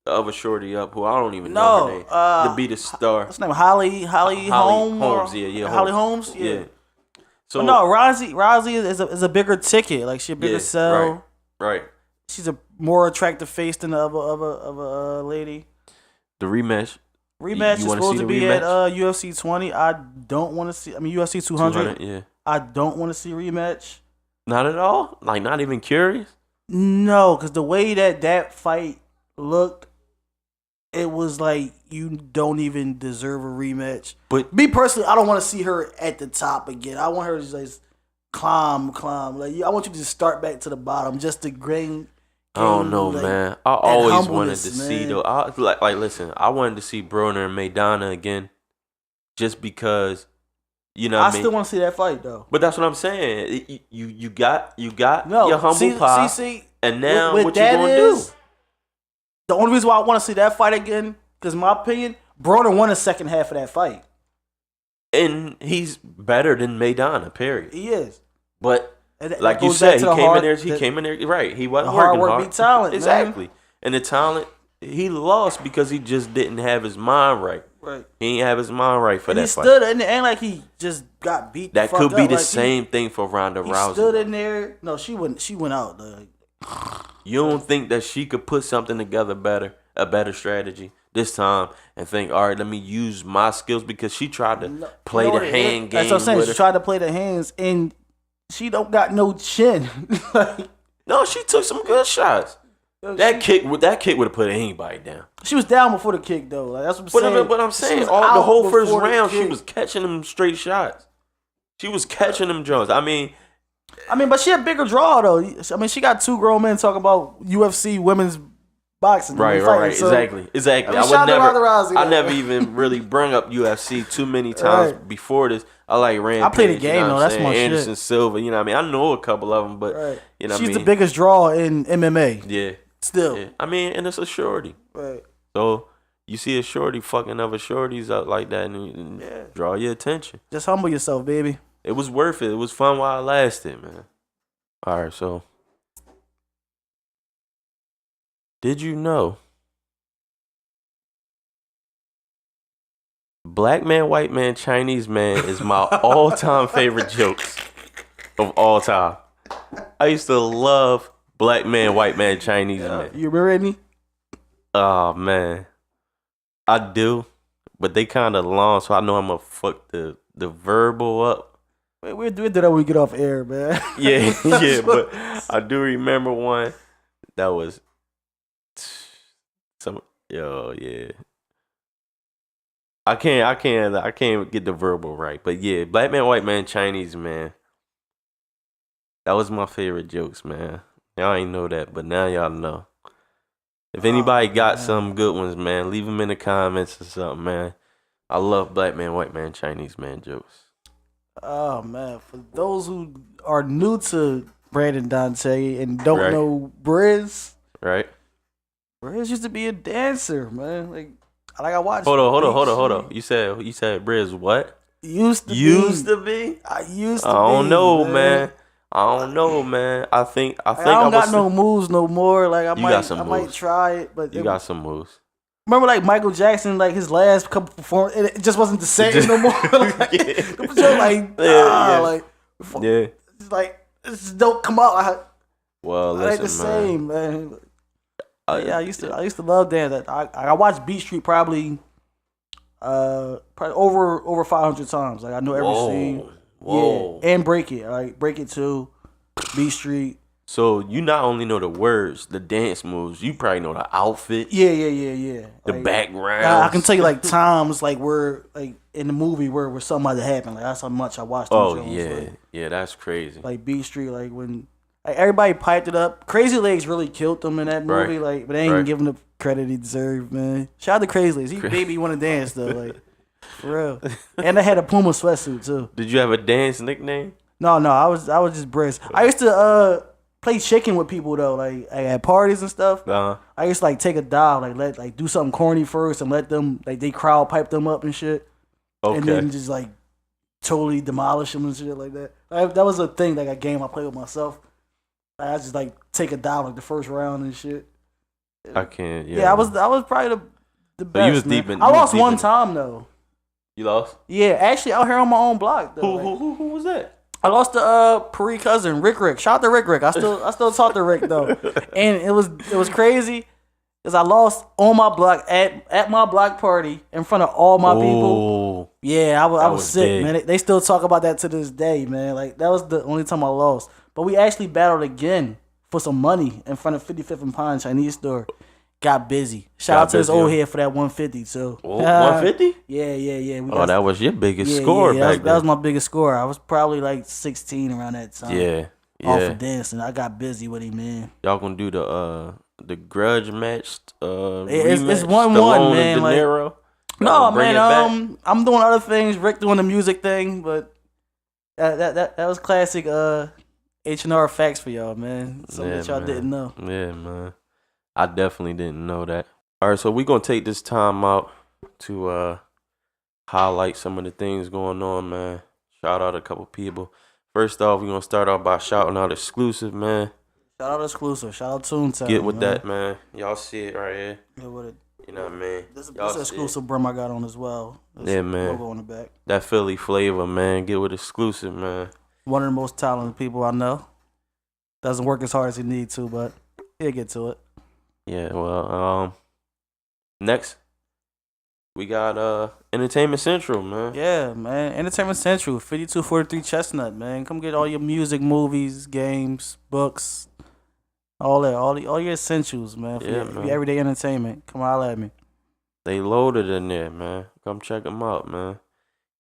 the other shorty up, who I don't even know her name, to be the star. What's her name? Holly Holmes. Yeah, Holly Holmes. Yeah. So no, Rousey is a bigger ticket. Like she a bigger sell. Right. She's a more attractive face than the other lady. The rematch is supposed to be at UFC 20. I don't want to see. I mean UFC 200. Yeah. I don't want to see rematch. Not at all. Like not even curious. No, because the way that fight looked, it was like you don't even deserve a rematch. But me personally, I don't want to see her at the top again. I want her to just climb. Like I want you to just start back to the bottom, just to gain. I don't know, man. I always wanted to see though. Listen, I wanted to see Broner and Maidana again, just because. You know, I still want to see that fight though. But that's what I'm saying. You got your humble pie, and now what you gonna do? The only reason why I want to see that fight again, because in my opinion, Broner won the second half of that fight. And he's better than Maidana, period. He is. But like you said, he came in there, right. He wasn't working hard. Beat talent, exactly. Man. And the talent, he lost because he just didn't have his mind right. Right. He didn't have his mind right for that fight. He stood and it ain't like he just got beat. That could be the same thing for Ronda Rousey. He stood in there. No, she went out. You don't think that she could put something together better, a better strategy this time, and think, all right, let me use my skills, because she tried to play the hand game. That's what I'm saying. She tried to play the hands, and she don't got no chin. No, she took some good shots. That kick would have put anybody down. She was down before the kick, though. Like, that's what I'm saying. But I'm saying, the whole first round, she was catching them straight shots. She was catching them Jones. I mean, but she a bigger draw though. I mean, she got two grown men talking about UFC women's boxing. Right. So, exactly. I never even really bring up UFC too many times before this. I like Rampage. I play the game though. That's my Anderson shit. Silva. You know what I mean? I know a couple of them, but you know, she's the biggest draw in MMA. Yeah. Still. Yeah. I mean, and it's a shorty. Right. So you see a shorty fucking other shorties out like that, and draw your attention. Just humble yourself, baby. It was worth it. It was fun while it lasted, man. All right, so did you know Black man, white man, Chinese man is my all-time favorite jokes of all time? I used to love Black man, white man, Chinese man. You remember any? Oh man, I do, but they kind of long, so I know I'm gonna fuck the verbal up. We'll do that when we get off air, man. Yeah, yeah, but I do remember one that was yeah. I can't get the verbal right, but yeah, black man, white man, Chinese man. That was my favorite jokes, man. Y'all ain't know that, but now y'all know. If anybody got some good ones, man, leave them in the comments or something, man. I love black man, white man, Chinese man jokes. Oh man, for those who are new to Brandon Dante and don't know Briz, right? Briz used to be a dancer, man. Like I watched. Hold on. You said Briz what? Used to be. I used to. I don't know, man. I think I don't got no moves no more. Like I might try it, but you got some moves. Remember, like Michael Jackson, like his last couple performances, it just wasn't the same no more. Like, this don't come out. Well, listen, ain't the same, man. I used to love dance. I watched Beat Street probably over 500 times. Like I know every scene. Whoa. Yeah, and Break It. Like Break It too. Beat Street. So you not only know the words, the dance moves, you probably know the outfit. Yeah. The like, background. I can tell you like times like where like in the movie where something might have happened. Like that's how much I watched. Yeah, that's crazy. Like Beat Street, like when like, everybody piped it up. Crazy Legs really killed them in that movie. Like, but they ain't giving the credit he deserved, man. Shout out to Crazy Legs. He baby want to dance though, like for real. And I had a Puma sweatsuit too. Did you have a dance nickname? No, I was just Briz. I used to play chicken with people though, like at parties and stuff. I used to like take a dive, like do something corny first and let them like they crowd pipe them up and shit, and then just like totally demolish them and shit like that. That was a thing, like a game I played with myself. I just like take a dive like the first round and shit. I can't. Yeah, I was probably the best. You was deep in. I lost one time though. You lost? Yeah, actually out here on my own block though. Who was that? I lost to Pari cousin Rick. Shout out to Rick. I still talk to Rick though, and it was crazy because I lost on my block at my block party in front of all my people. Yeah, I was sick, big. Man. They still talk about that to this day, man. Like that was the only time I lost. But we actually battled again for some money in front of 55th and Pine Chinese store. Got busy. Shout out to this old head for that 150 too. 150? Yeah. That was your biggest score back then. That was my biggest score. I was probably like 16 around that time. Yeah. Off of dancing. I got busy with him, man. Y'all gonna do the grudge match it's 1-1, man. Like, no, man, I'm doing other things. Rick doing the music thing, but that was classic H&R facts for y'all, man. Something that y'all didn't know. Yeah, man. I definitely didn't know that. All right, so we're going to take this time out to highlight some of the things going on, man. Shout out a couple people. First off, we're going to start off by shouting out Exclusive, man. Shout out Exclusive. Shout out Toontown. Get with that, man. Y'all see it right here. Get with it. You know what I mean? This Exclusive brim I got on as well. Yeah, man. Logo on the back. That Philly flavor, man. Get with Exclusive, man. One of the most talented people I know. Doesn't work as hard as he needs to, but he'll get to it. Yeah, well, next we got Entertainment Central, man. Yeah, man. Entertainment Central, 5243 Chestnut, man. Come get all your music, movies, games, books, all that, all your essentials, man. For your everyday entertainment. Come holler at me. They loaded in there, man. Come check them out, man.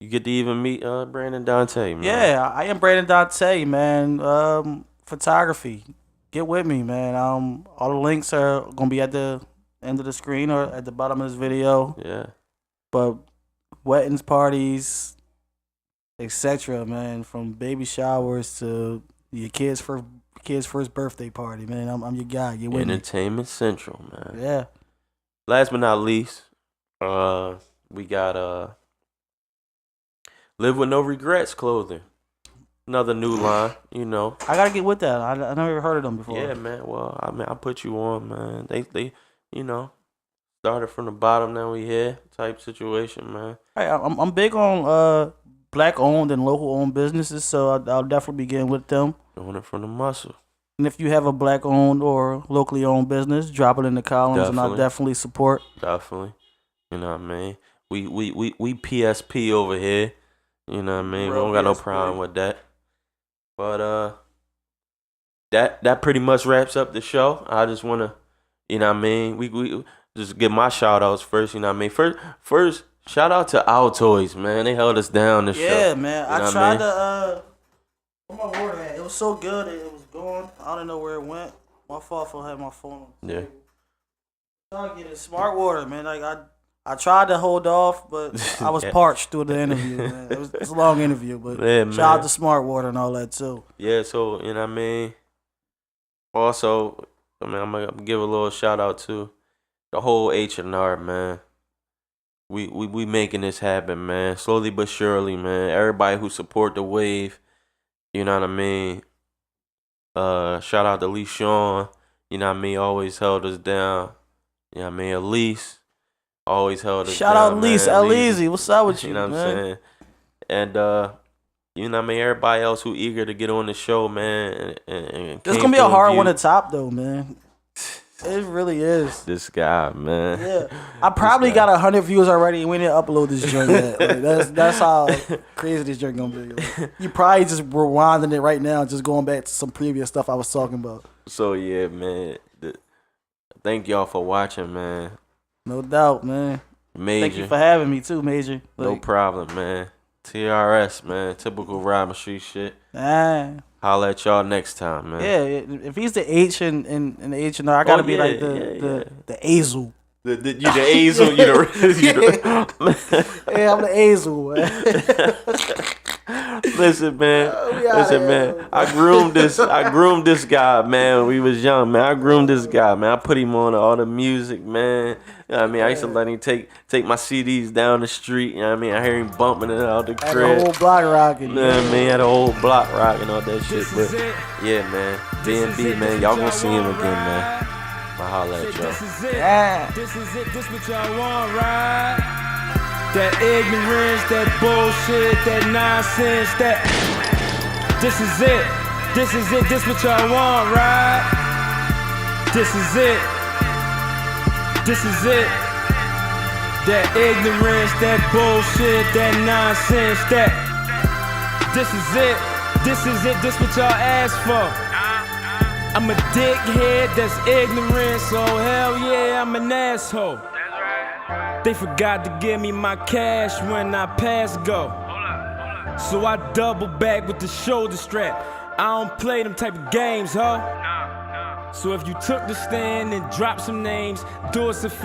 You get to even meet Brandon Dante, man. Yeah, I am Brandon Dante, man. Photography. Get with me, man. All the links are gonna be at the end of the screen or at the bottom of this video. Yeah. But weddings, parties, etc., man. From baby showers to your kid's first birthday party, man. I'm your guy. Get with me. Entertainment Central, man. Yeah. Last but not least, we got Live with No Regrets clothing. Another new line, you know. I gotta get with that. I never heard of them before. Yeah, man. Well, I mean, I put you on, man. They, you know, started from the bottom. Now we here type situation, man. Hey, I'm big on black owned and local owned businesses, so I'll definitely be getting with them. Doing it from the muscle. And if you have a black owned or locally owned business, drop it in the columns, and I'll definitely support. Definitely. You know what I mean? We PSP over here. You know what I mean? We don't got no problem with that. But that pretty much wraps up the show. I just wanna, you know what I mean? We just give my shout outs first, you know what I mean? First shout out to Our Toys, man. They held us down this show. Yeah, man. You know I tried to where my water at? It was so good it was gone. I don't know where it went. My fault for having my phone. Yeah. I'm trying to get a smart water, man. Like I tried to hold off, but I was parched through the interview, man. It was a long interview, but shout out to smart water and all that too. Yeah, so you know what I mean? Also, I mean, I'm gonna give a little shout out to the whole H&R, man. We making this happen, man. Slowly but surely, man. Everybody who support the wave, you know what I mean? Shout out to Lee Sean, you know what I mean? Always held us down. You know what I mean? Elise always held us down. Shout out Elise, Elise. What's up with you, you know what man? I'm saying? And you know what I mean? Everybody else who eager to get on the show, man. And This gonna be a hard one to top, though, man. It really is. This guy, man. Yeah, I probably got 100 views already, and we didn't upload this joint yet. Like, that's how crazy this joint gonna be. Like, you probably just rewinding it right now, just going back to some previous stuff I was talking about. So yeah, man. Thank y'all for watching, man. No doubt, man. Major. Thank you for having me too, Major. No problem, man. TRS, man. Typical Rhyme Street shit. Holla at y'all next time, man. Yeah, if he's the H and the H and R, I gotta be like the Azel. You the Azel, you the Yeah, I'm the Azel, man. Listen, man. I groomed this guy, man, when we was young, man. I groomed this guy, man. I put him on all the music, man. You know what I mean? I used to let him take my CDs down the street. You know what I mean? I hear him bumping it out the crib. Had the whole block rocking. You know what I mean? Had the whole block rocking, all that shit. But yeah, man. B&B, man. Y'all gonna see him again, man. I'll holla at y'all. This is it. This is it. This what y'all want, right? That ignorance, that bullshit, that nonsense, that. This is it. This is it. This what y'all want, right? This is it. This is it. That ignorance, that bullshit, that nonsense, that. This is it. This is it. This what y'all asked for. I'm a dickhead that's ignorant, so hell yeah, I'm an asshole. They forgot to give me my cash when I pass go. So I double back with the shoulder strap. I don't play them type of games, huh? So if you took the stand and dropped some names, do us a